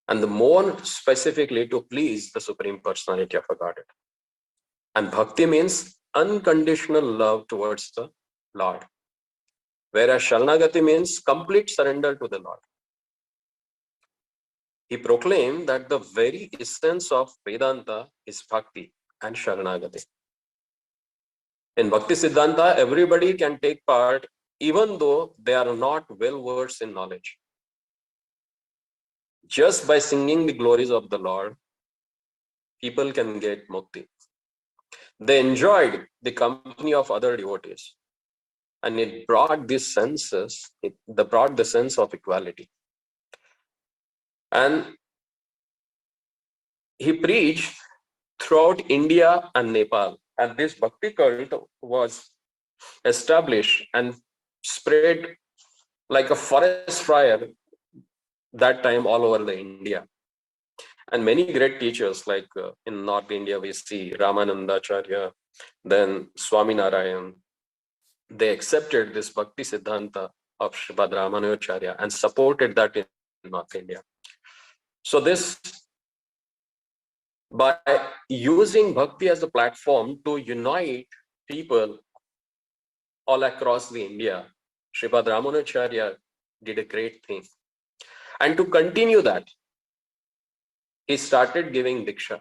And the more specifically to please the Supreme Personality of a Godhead. And Bhakti means unconditional love towards the Lord. Whereas Sharanagati means complete surrender to the Lord. he proclaimed that the very essence of Vedanta is bhakti and Sharanagati. In Bhakti Siddhanta, everybody can take part even though they are not well versed in knowledge. Just by singing the glories of the Lord, people can get mukti. They enjoyed the company of other devotees, and it brought the sense of equality. And he preached throughout India and Nepal, and this bhakti cult was established and spread like a forest fire that time all over the India. And many great teachers, like in North India, we see Ramanandacharya, then Swami Narayan, they accepted this Bhakti Siddhanta of Sripad Ramanujacharya and supported that in North India. So this, by using Bhakti as a platform to unite people all across the India, Sripad Ramanujacharya did a great thing. And to continue that, he started giving Diksha.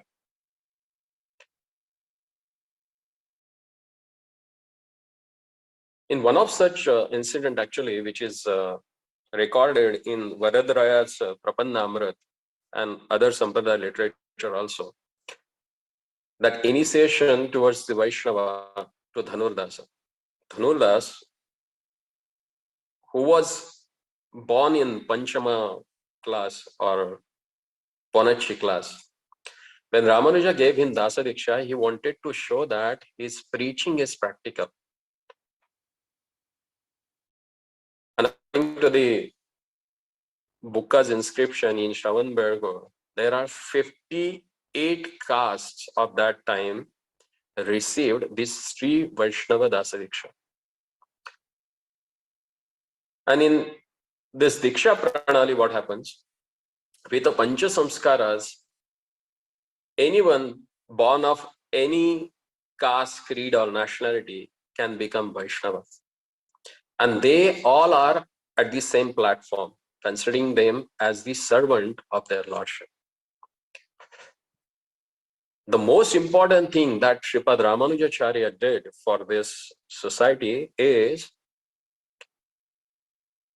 In one of such incident, actually, which is recorded in Varadraya's Prapannamrit and other Sampradaya literature also, that initiation towards the Vaishnava to Dhanurdasa. Dhanurdas, who was born in Panchama class or Ponachi class, when Ramanuja gave him Dasa Diksha, he wanted to show that his preaching is practical. And according to the Bukka's inscription in Shravanberg, there are 58 castes of that time received this Sri Vaishnava Dasa Diksha. And in this Diksha Pranali, what happens? With the Pancha Samskaras, anyone born of any caste, creed, or nationality can become Vaishnava. And they all are at the same platform, considering them as the servant of their lordship. The most important thing that Sripad Ramanujacharya did for this society is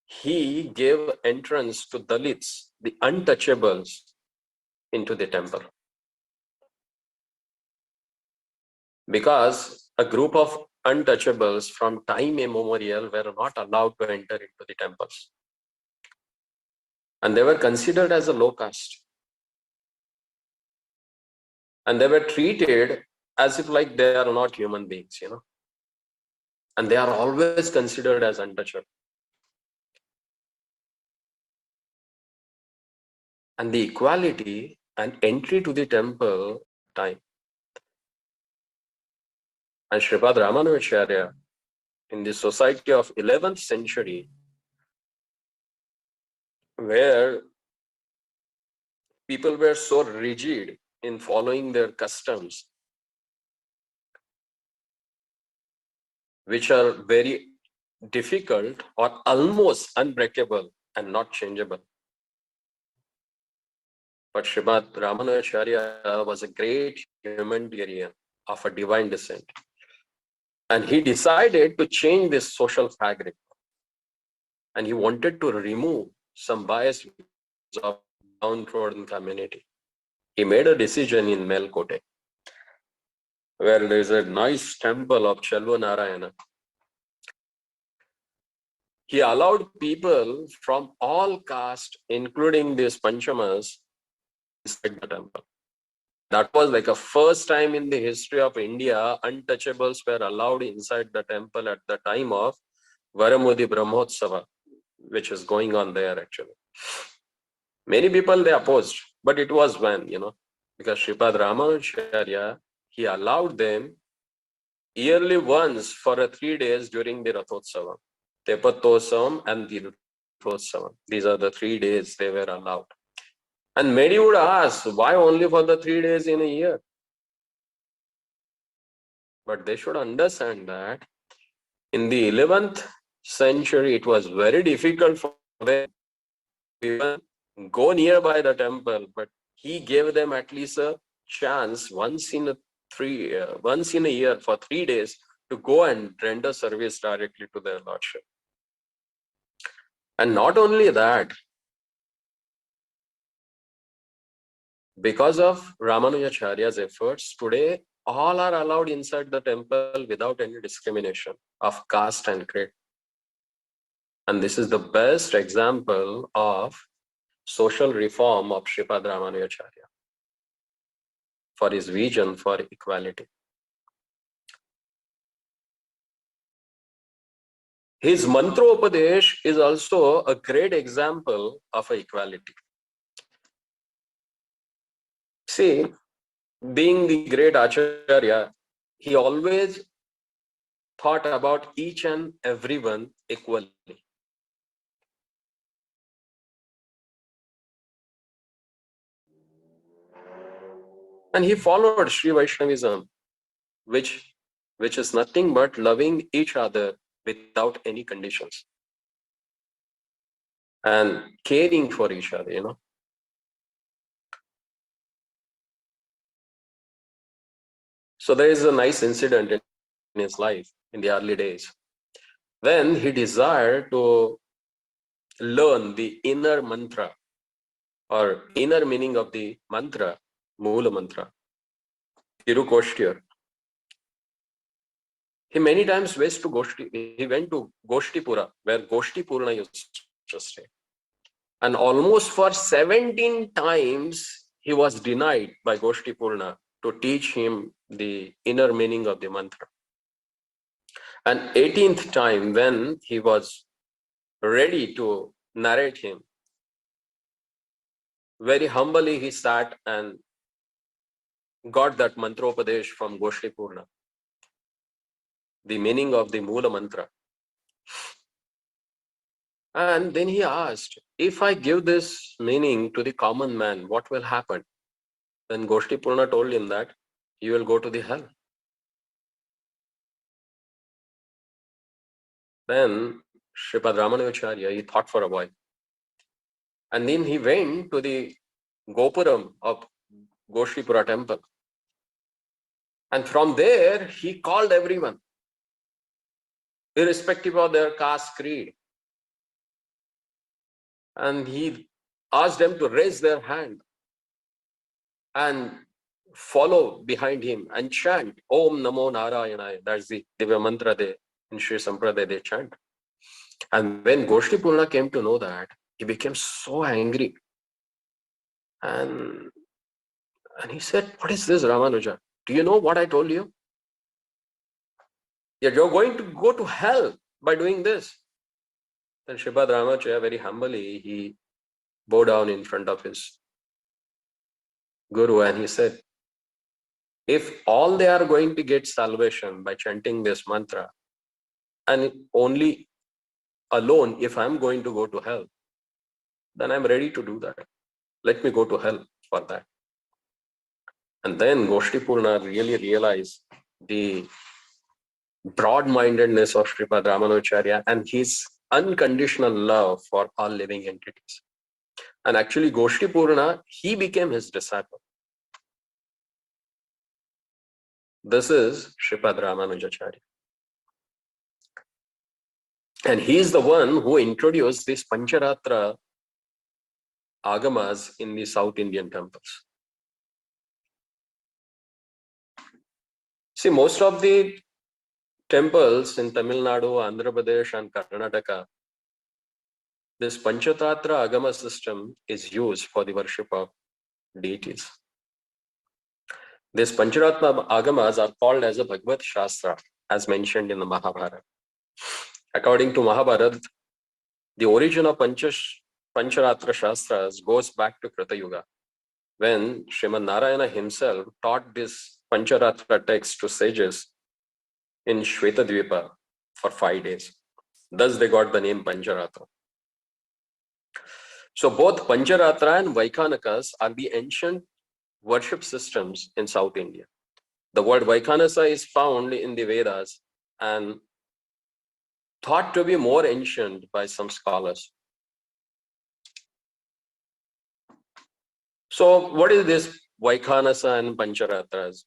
he gave entrance to Dalits, the untouchables, into the temple. Because a group of untouchables from time immemorial were not allowed to enter into the temples. And they were considered as a low caste. And they were treated as if like they are not human beings, And they are always considered as untouchable. And the equality and entry to the temple time. And Sripad Ramanujacharya, in the society of 11th century, where people were so rigid in following their customs, which are very difficult or almost unbreakable and not changeable. But Srimad Ramanujacharya was a great humanitarian of a divine descent. And he decided to change this social fabric. And he wanted to remove some bias of downtrodden community. He made a decision in Melkote, where there is a nice temple of Chalva Narayana. He allowed people from all castes, including these Panchamas, inside the temple. That was like a first time in the history of India, untouchables were allowed inside the temple at the time of Varamudi Brahmotsava, which is going on there actually. Many people, they opposed, but it was when, because Sripad Ramanujacharya, he allowed them yearly once for 3 days during the Rathotsava, Tepatosam and the Rathotsava. These are the 3 days they were allowed. And many would ask, why only for the 3 days in a year? But they should understand that in the 11th century, it was very difficult for them to even go nearby the temple, but he gave them at least a chance once in a year for 3 days to go and render service directly to their lordship. And not only that, because of Ramanujacharya's efforts, today all are allowed inside the temple without any discrimination of caste and creed. And this is the best example of social reform of Sripad Ramanujacharya for his vision for equality. His mantropadesh is also a great example of equality. See, being the great Acharya, he always thought about each and everyone equally. And he followed Sri Vaishnavism, which is nothing but loving each other without any conditions and caring for each other, So there is a nice incident in his life in the early days when he desired to learn the inner mantra or inner meaning of the mantra, Moola mantra, Tirukoshtiyar. He many times went to Goshtipura, where Goshtipurna used to stay. And almost for 17 times, he was denied by Goshtipurna to teach him the inner meaning of the mantra. And 18th time, when he was ready to narrate him, very humbly he sat and got that mantropadesh from Goshtipurna, the meaning of the Moola mantra. And then he asked, if I give this meaning to the common man, what will happen? Then Goshtipurna told him that you will go to the hell. Then Sripad Ramanujacharya, he thought for a while. And then he went to the Gopuram of Goshtipura temple. And from there, he called everyone, irrespective of their caste, creed. And he asked them to raise their hand and follow behind him and chant Om Namo Narayana. That's the Divya mantra in Sri Sampradaya they chant. And when Goshtipurna came to know that, he became so angry. And he said, what is this, Ramanuja? Do you know what I told you? You're going to go to hell by doing this. Then Sripad Ramacharya, very humbly, he bowed down in front of his Guru and he said, if all they are going to get salvation by chanting this mantra, and only alone if I'm going to go to hell, then I'm ready to do that. Let me go to hell for that. And then Goshtipurna really realized the broad-mindedness of Sripad Ramanujacharya and his unconditional love for all living entities. And actually Goshtipurna, he became his disciple. This is Sripad Ramanujacharya. And he is the one who introduced these Pancharatra agamas in the South Indian temples. See, most of the temples in Tamil Nadu, Andhra Pradesh and Karnataka, this Panchatatra agama system is used for the worship of deities. These Pancharatma agamas are called as a Bhagavad Shastra, as mentioned in the Mahabharata. According to Mahabharata, the origin of Pancharatra Shastras goes back to Krita Yuga, when Srimad Narayana himself taught this Pancharatra text to sages in Shvetadvipa for 5 days. Thus they got the name Pancharatra. So both Pancharatra and Vaikhanakas are the ancient worship systems in South India. The word Vaikhanasa is found in the Vedas and thought to be more ancient by some scholars. So what is this Vaikhanasa and Pancharatras?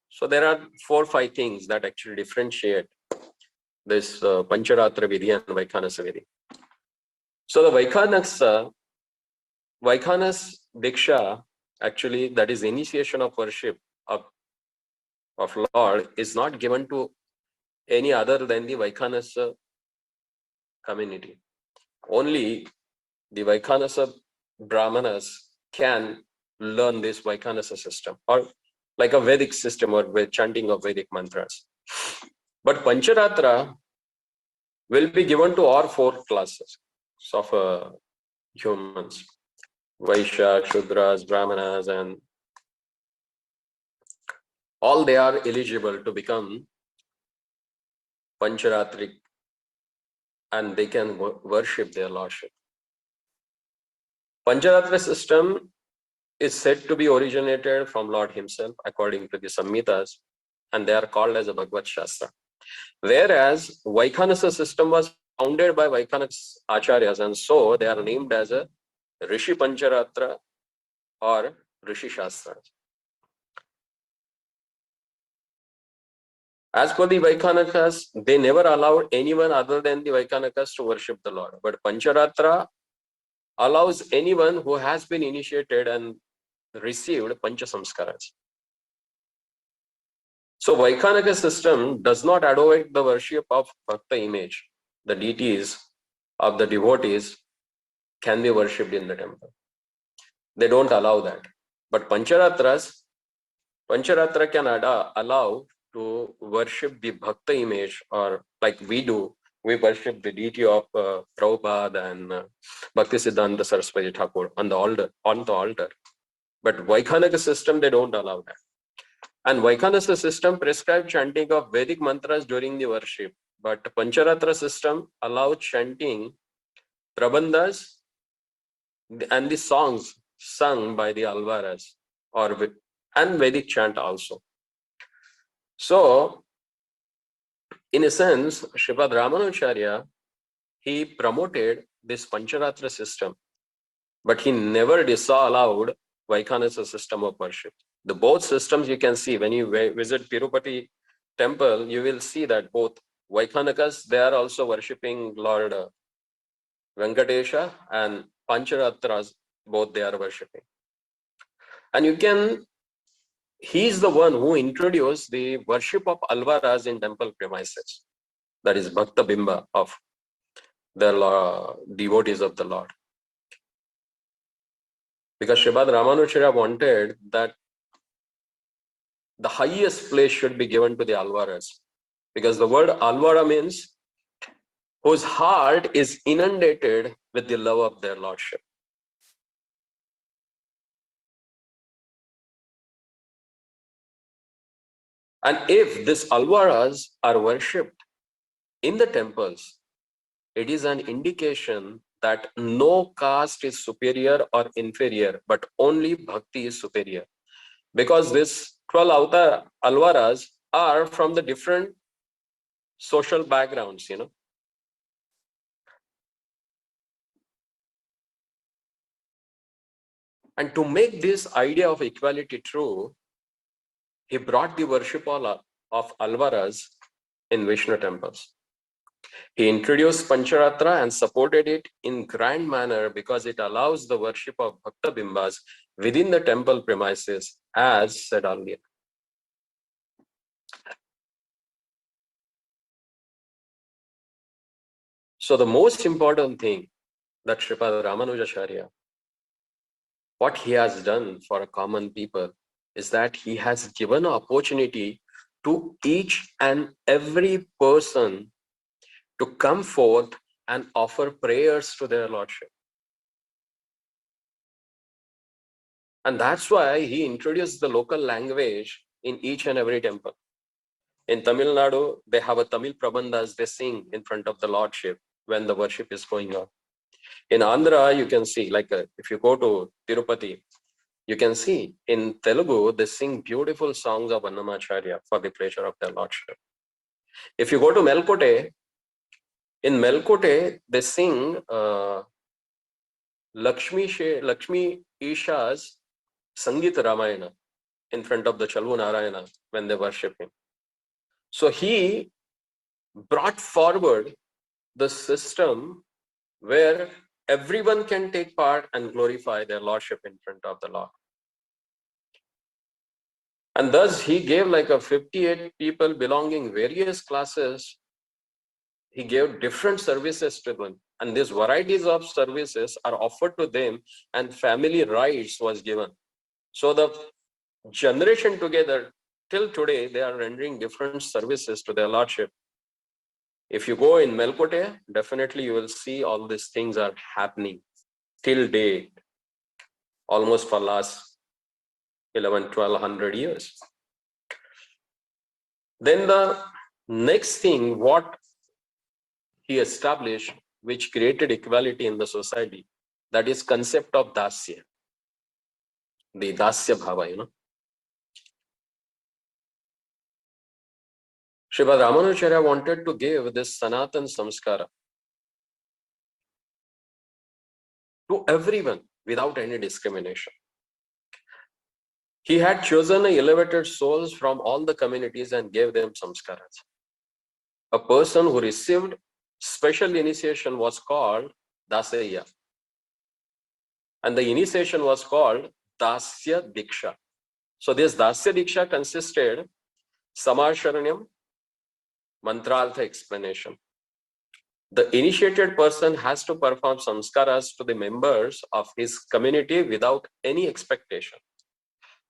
So there are 4 or 5 things that actually differentiate this Pancharatra Vidhi and Vaikhanasa Vidhi. So the Vaikhanas Diksha, actually, that is initiation of worship of Lord, is not given to any other than the Vaikhanasa community. Only the Vaikhanasa Brahmanas can learn this Vaikhanasa system, or like a Vedic system, or with chanting of Vedic mantras. But Pancharatra will be given to all 4 classes of humans: Vaishya, Shudras, Brahmanas, and all they are eligible to become Pancharatrik, and they can worship their lordship. Pancharatra system is said to be originated from Lord himself according to the Samhitas, and they are called as a Bhagavad Shastra. Whereas Vaikhanasa system was founded by Vaikhanasa Acharyas, and so they are named as a Rishi Pancharatra or Rishi Shastras. As per the Vaikhanakas, they never allowed anyone other than the Vaikhanakas to worship the Lord. But Pancharatra allows anyone who has been initiated and received Pancha Samskaras. So Vaikhanaka system does not advocate the worship of Bhakta image. The deities of the devotees can be worshipped in the temple. They don't allow that. But Pancharatra can allow to worship the Bhakta image, or like we do, we worship the deity of Prabhupada and Bhaktisiddhanta Saraswati Thakur on the altar. But Vaikhanaka system, they don't allow that. And Vaikhanasa system prescribes chanting of Vedic mantras during the worship. But Pancharatra system allows chanting prabandhas and the songs sung by the Alvaras and Vedic chant also. So, in a sense, Sripad Ramanujacharya, he promoted this Pancharatra system, but he never disallowed Vaikhanasa system of worship. The both systems you can see when you visit Tirupati temple, you will see that both Vaikhanakas, they are also worshipping Lord Venkatesha, and Pancharatras, both they are worshipping. And he is the one who introduced the worship of Alvaras in temple premises. That is Bhakta Bimba of the devotees of the Lord. Because Sripad Ramanujacharya wanted that the highest place should be given to the Alvaras. Because the word Alvara means whose heart is inundated with the love of their lordship. And if these Alvaras are worshipped in the temples, it is an indication that no caste is superior or inferior, but only bhakti is superior. Because these 12 Alvaras are from the different social backgrounds, And to make this idea of equality true, he brought the worship of Alvaras in Vishnu temples. He introduced Pancharatra and supported it in grand manner because it allows the worship of Bhakta Bimbas within the temple premises, as said earlier. So the most important thing that Sripad Ramanujacharya, what he has done for a common people, is that he has given an opportunity to each and every person to come forth and offer prayers to their lordship. And that's why he introduced the local language in each and every temple. In Tamil Nadu, they have a Tamil prabandhas, they sing in front of the lordship when the worship is going on. In Andhra, you can see, if you go to Tirupati, you can see in Telugu, they sing beautiful songs of Annamacharya for the pleasure of their lordship. If you go to Melkote, in Melkote, they sing Lakshmi Isha's Sangita Ramayana in front of the Chalvu Narayana when they worship him. So he brought forward the system where everyone can take part and glorify their lordship in front of the Lord. And thus he gave like a 58 people belonging various classes. He gave different services to them. And these varieties of services are offered to them, and family rights was given. So the generation together till today, they are rendering different services to their lordship. If you go in Melkote, definitely you will see all these things are happening till date, almost for last 1200 years. Then the next thing, what he established, which created equality in the society, that is concept of dasya, the dasya bhava, Sripad Ramanujacharya wanted to give this Sanatan Samskara to everyone without any discrimination. He had chosen elevated souls from all the communities and gave them samskaras. A person who received special initiation was called Dasaya. And the initiation was called Dasya Diksha. So this Dasya Diksha consisted Samasharanyam, Mantrartha explanation. The initiated person has to perform samskaras to the members of his community without any expectation.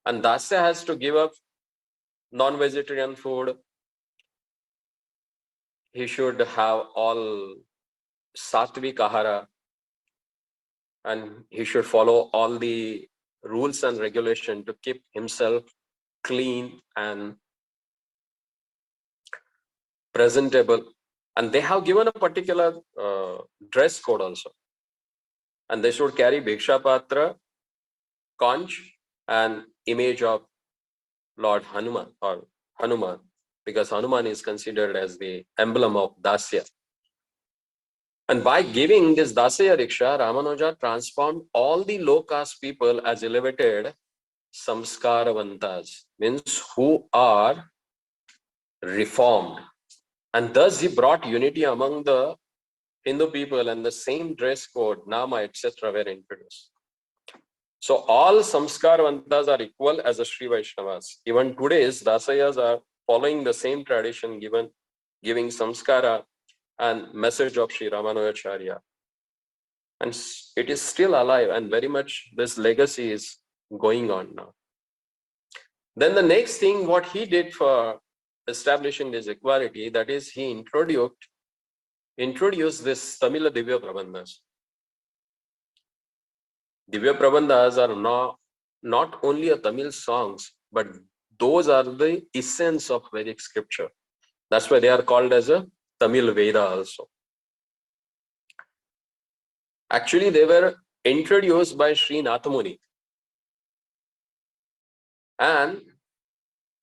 And Dasya has to give up non-vegetarian food. He should have all sattvic ahara, and he should follow all the rules and regulation to keep himself clean and presentable. And they have given a particular dress code also. And they should carry Bhiksha Patra, conch, and image of Lord Hanuman or Hanuman, because Hanuman is considered as the emblem of Dasya. And by giving this Dasya Riksha, Ramanuja transformed all the low caste people as elevated Samskaravantas, means who are reformed. And thus he brought unity among the Hindu people, and the same dress code, Nama, etc. were introduced. So all Samskaravantas are equal as a Sri Vaishnavas. Even today's Dasayas are following the same tradition, giving Samskara and message of Sri Ramanujacharya. And it is still alive, and very much this legacy is going on now. Then the next thing, what he did for establishing this equality, that is he introduced this Tamil Divya Prabandhas. Divya Prabandhas are not only a Tamil songs, but those are the essence of Vedic scripture. That's why they are called as a Tamil Veda also. Actually, they were introduced by Sri Nathamuni. And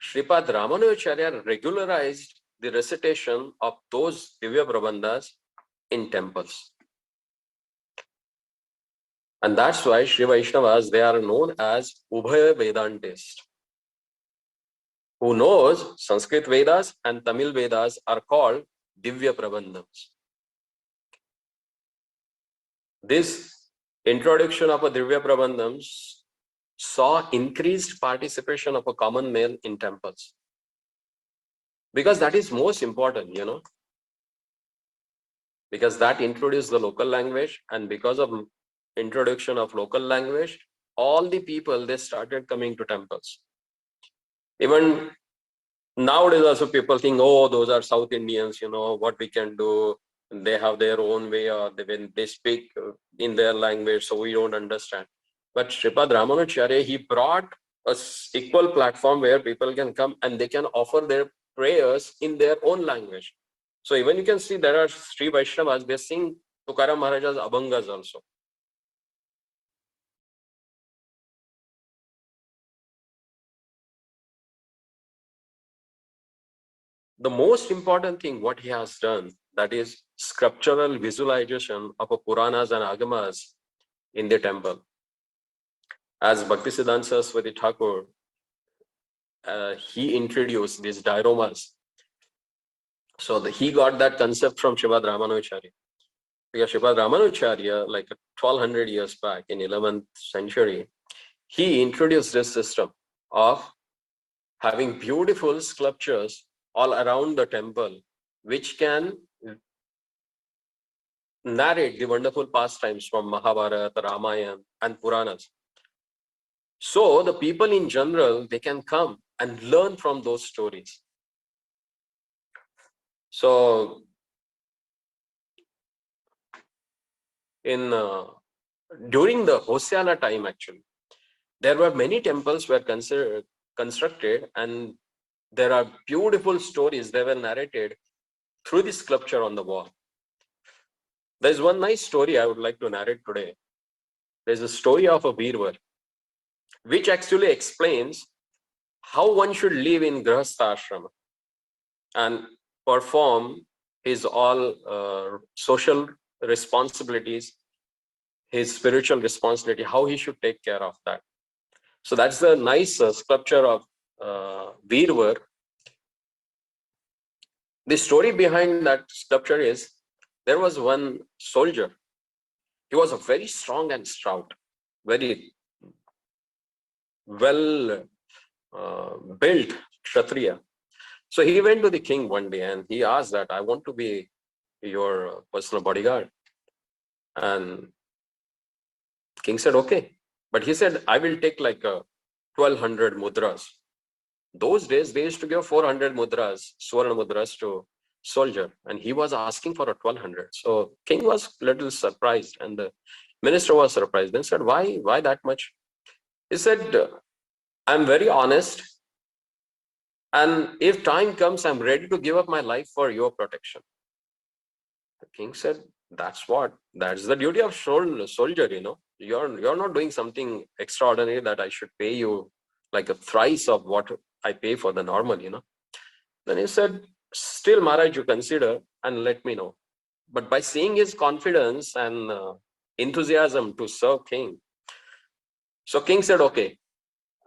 Sripad Ramanujacharya regularized the recitation of those Divya Prabandhas in temples. And that's why Sri Vaishnavas, they are known as Ubhaya Vedantists. Who knows Sanskrit Vedas and Tamil Vedas are called Divya Prabandhas. This introduction of a Divya Prabandhams saw increased participation of a common male in temples. Because that is most important, Because that introduced the local language, and because of introduction of local language, all the people, they started coming to temples. Even nowadays also people think, oh, those are South Indians, what we can do. They have their own way, or when they speak in their language, so we don't understand. But Sripad Ramanujacharya, he brought a equal platform where people can come and they can offer their prayers in their own language. So even you can see there are Sri Vaishnavas, they sing Tukaram Maharaja's Abhangas also. The most important thing what he has done, that is scriptural visualization of a Puranas and Agamas in the temple. as Bhaktisiddhanta Saraswati Thakur, he introduced these dioramas. So he got that concept from Srimad Ramanujacharya. Because Srimad Ramanujacharya, like 1200 years back in 11th century, he introduced this system of having beautiful sculptures all around the temple, which can narrate the wonderful pastimes from Mahabharata, Ramayana, and Puranas. So the people in general, they can come and learn from those stories. So during the Hosyala time, actually, there were many temples were constructed, and there are beautiful stories that were narrated through the sculpture on the wall. There's one nice story I would like to narrate today. There's a story of a Virvar, which actually explains how one should live in Grahastha Ashrama and perform his all social responsibilities, his spiritual responsibility, how he should take care of that. So that's a nice sculpture of Virvar. The story behind that sculpture is, there was one soldier. He was a very strong and stout, very well built Kshatriya. So he went to the king one day and he asked that, I want to be your personal bodyguard. And king said, okay. But he said, I will take like 1200 mudras. Those days, they used to give 400 mudras, Swarna mudras to soldier. And he was asking for a 1200. So king was a little surprised and the minister was surprised. Then said, why that much? He said, I'm very honest. And if time comes, I'm ready to give up my life for your protection. The king said, that's the duty of soldier, you know. You're not doing something extraordinary that I should pay you like a thrice of what I pay for the normal, you know. Then he said, still, Maharaj, you consider and let me know. But by seeing his confidence and enthusiasm to serve king, so king said, okay.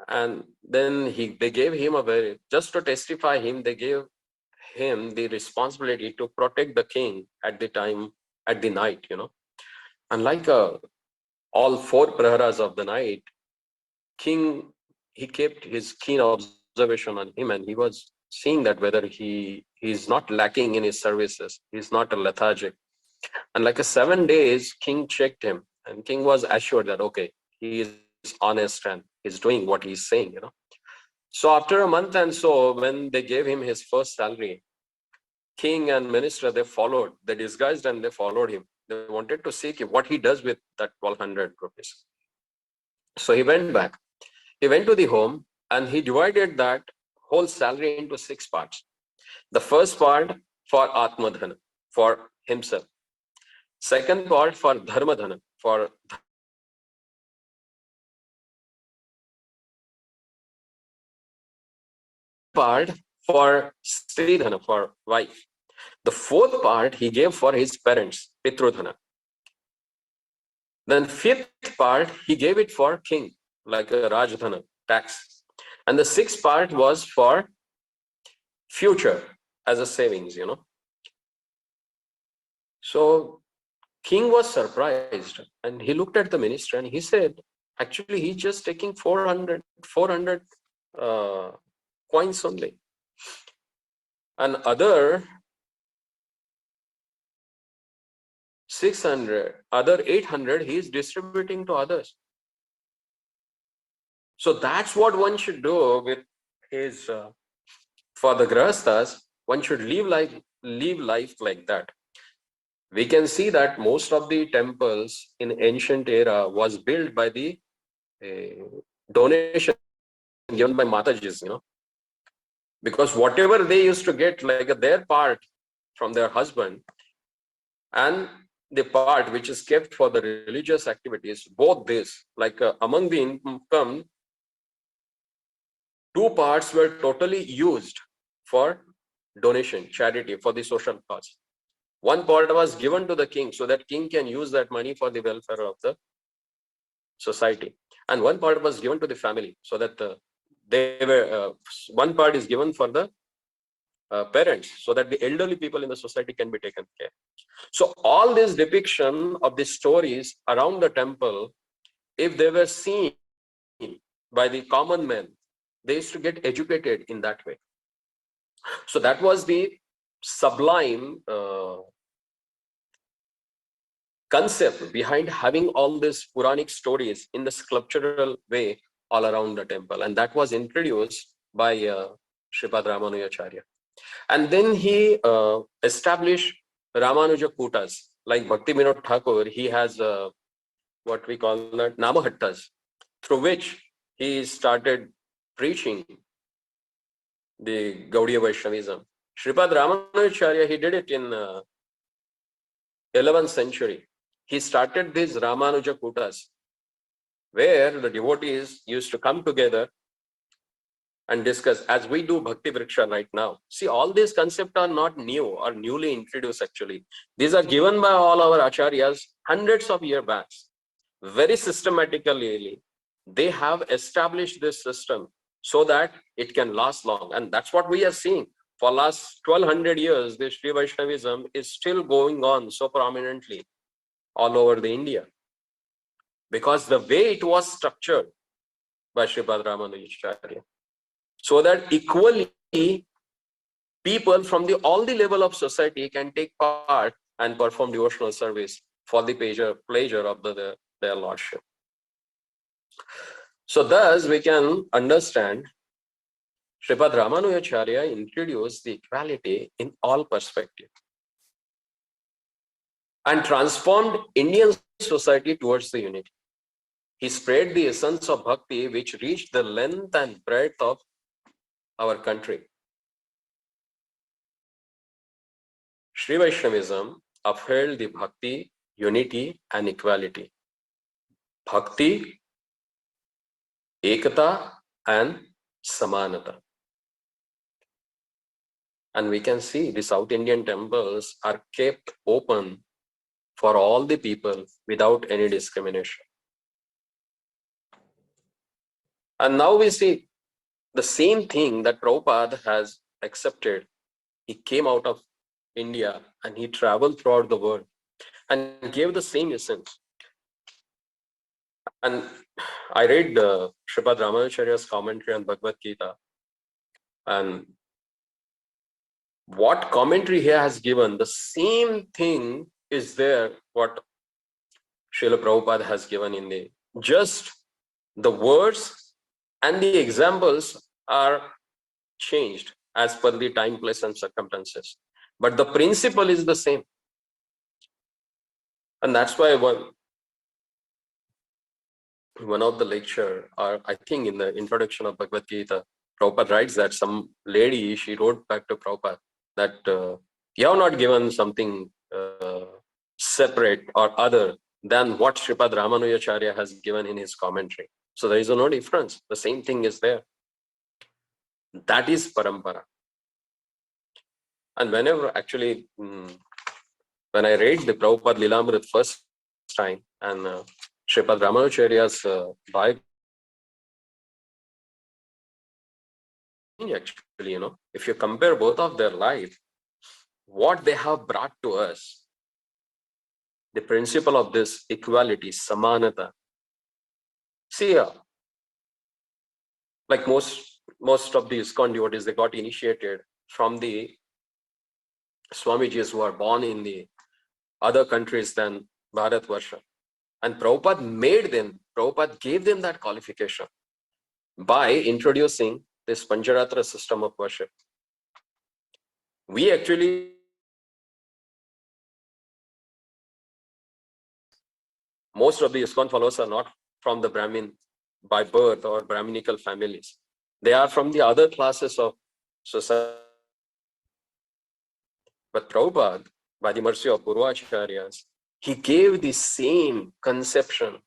And then they gave him just to testify him, they gave him the responsibility to protect the king at the night, you know. And like all 4 praharas of the night, king, he kept his keen observation on him, and he was seeing that whether he's not lacking in his services, he's not a lethargic. And like 7 days, king checked him, and king was assured that, okay, he is honest and he's doing what he's saying, you know. So after a month and so, when they gave him his first salary, king and minister, they disguised and they followed him. They wanted to see what he does with that 1200 rupees. So he went back. He went to the home and he divided that whole salary into 6 parts. The first part for Atmadhana, for himself. Second part for Dharmadhana, for part for Stridhana, for wife. The fourth part he gave for his parents, Pitrudhana. Then 5th part he gave it for king, like a Rajdhana, tax. And the 6th part was for future as a savings, you know. So king was surprised and he looked at the minister and he said, actually, he's just taking 400 coins only. And other 600, other 800, he's distributing to others. So that's what one should do with his, for the grahasthas, one should live life like that. We can see that most of the temples in ancient era was built by the donation given by Matajis, you know, because whatever they used to get, like their part from their husband and the part which is kept for the religious activities, both this, like among the income, 2 parts were totally used for donation, charity, for the social cause. 1 part was given to the king so that king can use that money for the welfare of the society. And one part was given to the family, so that they were one part is given for the parents, so that the elderly people in the society can be taken care. So all this depiction of the stories around the temple, if they were seen by the common men, they used to get educated in that way. So that was the sublime concept behind having all these Puranic stories in the sculptural way all around the temple. And that was introduced by Sripad Ramanujacharya. And then he established Ramanuja Kutas. Like Bhakti Vinod Thakur, he has what we call that Namahattas, through which he started preaching the Gaudiya Vaishnavism. Sripad Ramanujacharya, he did it in 11th century. He started these Ramanuja Kutas, where the devotees used to come together and discuss, as we do Bhakti Vriksha right now. See, all these concepts are not new or newly introduced actually. These are given by all our acharyas hundreds of years back. Very systematically, they have established this system so that it can last long. And that's what we are seeing. For last 1200 years, this Sri Vaishnavism is still going on so prominently all over the India, because the way it was structured by Sripad Ramanujacharya, so that equally people from all the level of society can take part and perform devotional service for the pleasure of their lordship. So thus we can understand Sripad Ramanujacharya introduced the equality in all perspectives and transformed Indian society towards the unity. He spread the essence of bhakti, which reached the length and breadth of our country. Sri Vaishnavism upheld the bhakti, unity, and equality. Bhakti, ekata, and samanata. And we can see the South Indian temples are kept open for all the people without any discrimination. And now we see the same thing that Prabhupada has accepted. He came out of India and he traveled throughout the world and gave the same essence. And I read Sripad Ramanujacharya's commentary on Bhagavad Gita, and what commentary he has given, the same thing is there what Srila Prabhupada has given in the, just the words and the examples are changed as per the time, place, and circumstances. But the principle is the same. And that's why one of the lecture, or I think in the introduction of Bhagavad Gita, Prabhupada writes that some lady, she wrote back to Prabhupada that you have not given something separate or other than what Sripad Ramanujacharya has given in his commentary. So there is no difference. The same thing is there. That is parampara. And whenever actually, when I read the Prabhupada Lilamrit first time and Sripad Ramanujacharya's biography, actually, if you compare both of their life, what they have brought to us, the principle of this equality, samanata. See, like most of the ISKCON devotees, they got initiated from the Swamijis who are born in the other countries than Bharatvarsha. And Prabhupada gave them that qualification by introducing this Pancharatra system of worship. We actually, most of the ISKCON followers are not from the Brahmin by birth or Brahminical families. They are from the other classes of society. But Prabhupada, by the mercy of Purvacharyas, he gave the same conception,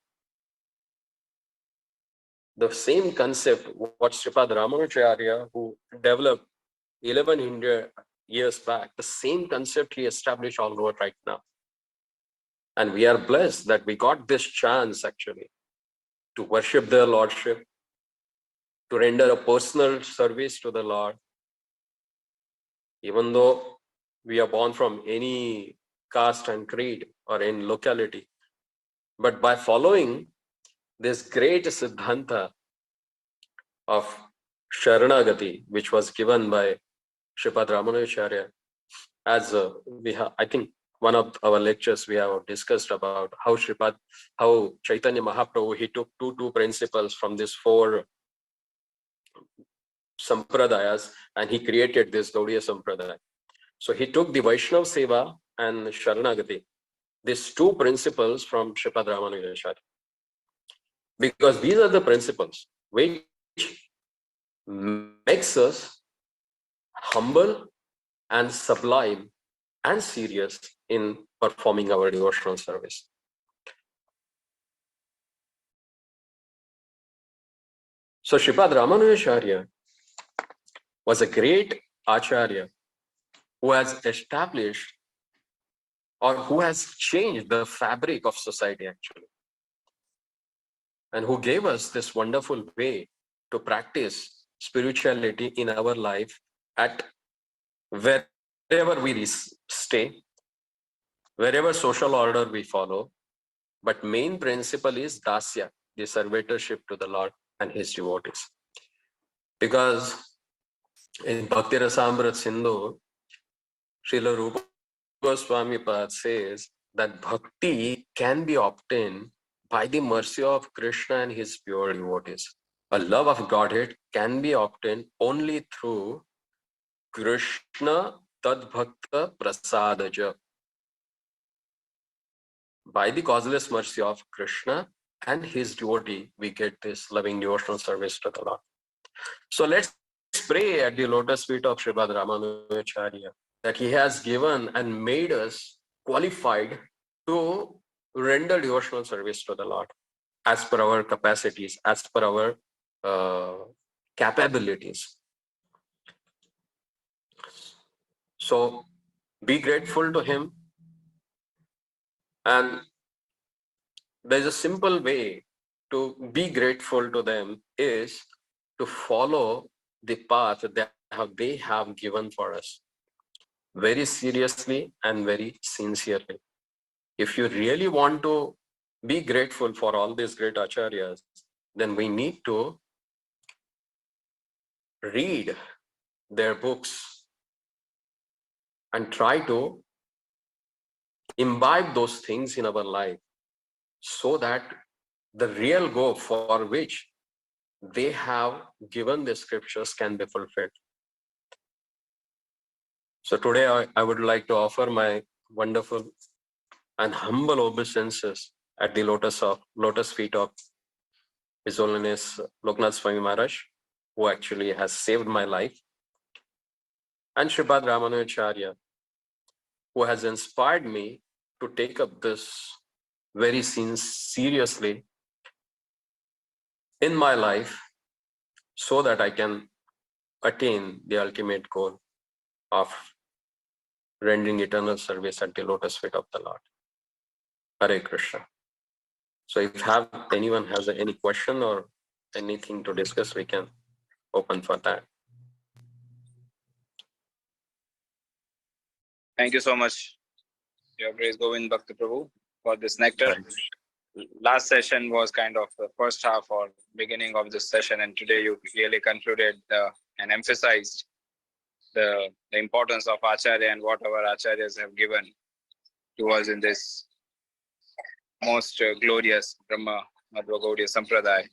the same concept what Sripad Ramanujacharya, who developed 1100 years back, the same concept he established all over right now. And we are blessed that we got this chance actually to worship their Lordship, to render a personal service to the Lord. Even though we are born from any caste and creed or in locality, but by following this great Siddhanta of Sharanagati, which was given by Sripad Ramanujacharya, as we have, I think one of our lectures we have discussed about how Chaitanya Mahaprabhu, he took two principles from these four sampradayas and he created this Gaudiya Sampradaya. So he took the Vaishnava Seva and Sharanagati, these two principles from Sripad Ramanujacharya, because these are the principles which makes us humble and sublime and serious in performing our devotional service. So Sripad Ramanujacharya was a great Acharya who has established or who has changed the fabric of society actually, and who gave us this wonderful way to practice spirituality in our life at wherever we stay, wherever social order we follow. But main principle is dasya, the servitorship to the Lord and his devotees. Because in Bhakti Rasamrita Sindhu, Srila Rupa Goswami Pad says that bhakti can be obtained by the mercy of Krishna and his pure devotees. A love of Godhead can be obtained only through Krishna Tad Bhakta Prasadaja. By the causeless mercy of Krishna and his devotee, we get this loving devotional service to the Lord. So let's pray at the lotus feet of Sripad Ramanujacharya that he has given and made us qualified to render devotional service to the Lord as per our capacities, as per our capabilities. So be grateful to him, and there's a simple way to be grateful to them is to follow the path that they have given for us very seriously and very sincerely. If you really want to be grateful for all these great acharyas, then we need to read their books and try to imbibe those things in our life so that the real goal for which they have given the scriptures can be fulfilled. So today I would like to offer my wonderful and humble obeisances at the lotus feet of His Holiness Lokanath Swami Maharaj, who actually has saved my life, and Sripad Ramanujacharya, who has inspired me to take up this very seriously in my life so that I can attain the ultimate goal of rendering eternal service at the lotus feet of the Lord. Hare Krishna. So if anyone has any question or anything to discuss, we can open for that. Thank you so much, Your Grace Govind Bhakti Prabhu, for this nectar. Thanks. Last session was kind of the first half or beginning of this session, and today you really concluded and emphasized the importance of Acharya and what our Acharyas have given to us in this most glorious Brahma Madhva Gaudiya Sampradaya,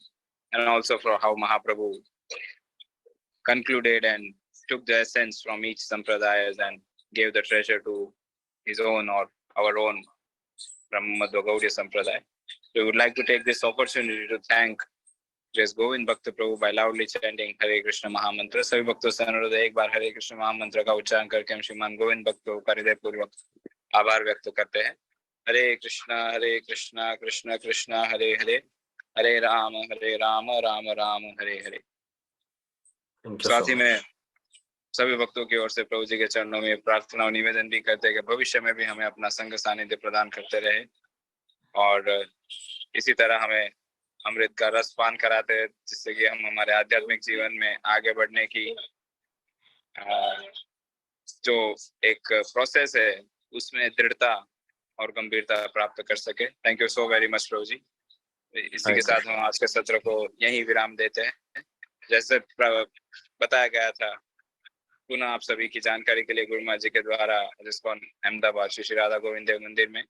and also for how Mahaprabhu concluded and took the essence from each Sampradayas and gave the treasure to his own or our own Brahma Madhva Gaudiya Sampradaya. We would like to take this opportunity to thank Grace Govind Bhakti Prabhu by loudly chanting Hare Krishna Mahamantra. सभी भक्तों से अनुरोध है एक बार हरे कृष्ण महामंत्र का उच्चारण करके हम श्रीमान गोविंद भक्त प्रभु का हृदय पूर्वक आभार व्यक्त करते हैं. हरे कृष्णा कृष्ण कृष्ण हरे हरे, हरे राम राम राम हरे हरे. साथ ही में सभी भक्तों की ओर से प्रभु जी के चरणों में प्रार्थना और निवेदन भी करते हैं कि भविष्य में भी हमें अपना संग सानिध्य प्रदान करते रहे और इसी तरह हमें अमृत का रस पान कराते हैं, जिससे कि हम हमारे आध्यात्मिक जीवन में आगे बढ़ने की जो एक प्रोसेस है उसमें दृढ़ता और गंभीरता प्राप्त कर सके। Thank you so very much प्रभु जी। इसी के साथ हम आज के सत्र को यहीं विराम देते हैं। जैसे बताया गया था, पुनः आप सभी की जानकारी के लिए गुरु महाराज जी के द्वारा जिसकोन अहमदाबाद श्री राधा गोविंद देव मंदिर में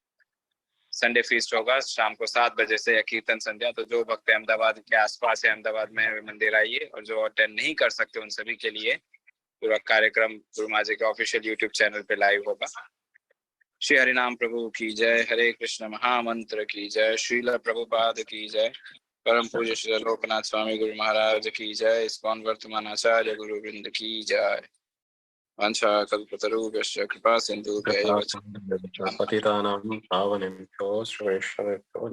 संडे फीस्ट होगा शाम को 7 बजे से या कीर्तन संध्या। तो जो भक्त अहमदाबाद के आसपास है, अहमदाबाद में मंदिर आइए, और जो अटेंड नहीं कर सकते उन सभी के लिए पूरा कार्यक्रम गुरु महाराज जी के ऑफिशियल यूट्यूब चैनल पे लाइव होगा। श्री हरिनाम प्रभु की जय, हरे कृष्ण महामंत्र की जय, श्रील प्रभुपाद की जय, परम पूज्य श्री लोकनाथ स्वामी गुरु महाराज की जय, इस्कॉन वर्तमान आचार्य गुरु वृंद की जय। वंशा कल्पतरुभ्यश्च कृपा सिंधुभ्यैव च पतितानां पावनेभ्यो वैष्णवेभ्यो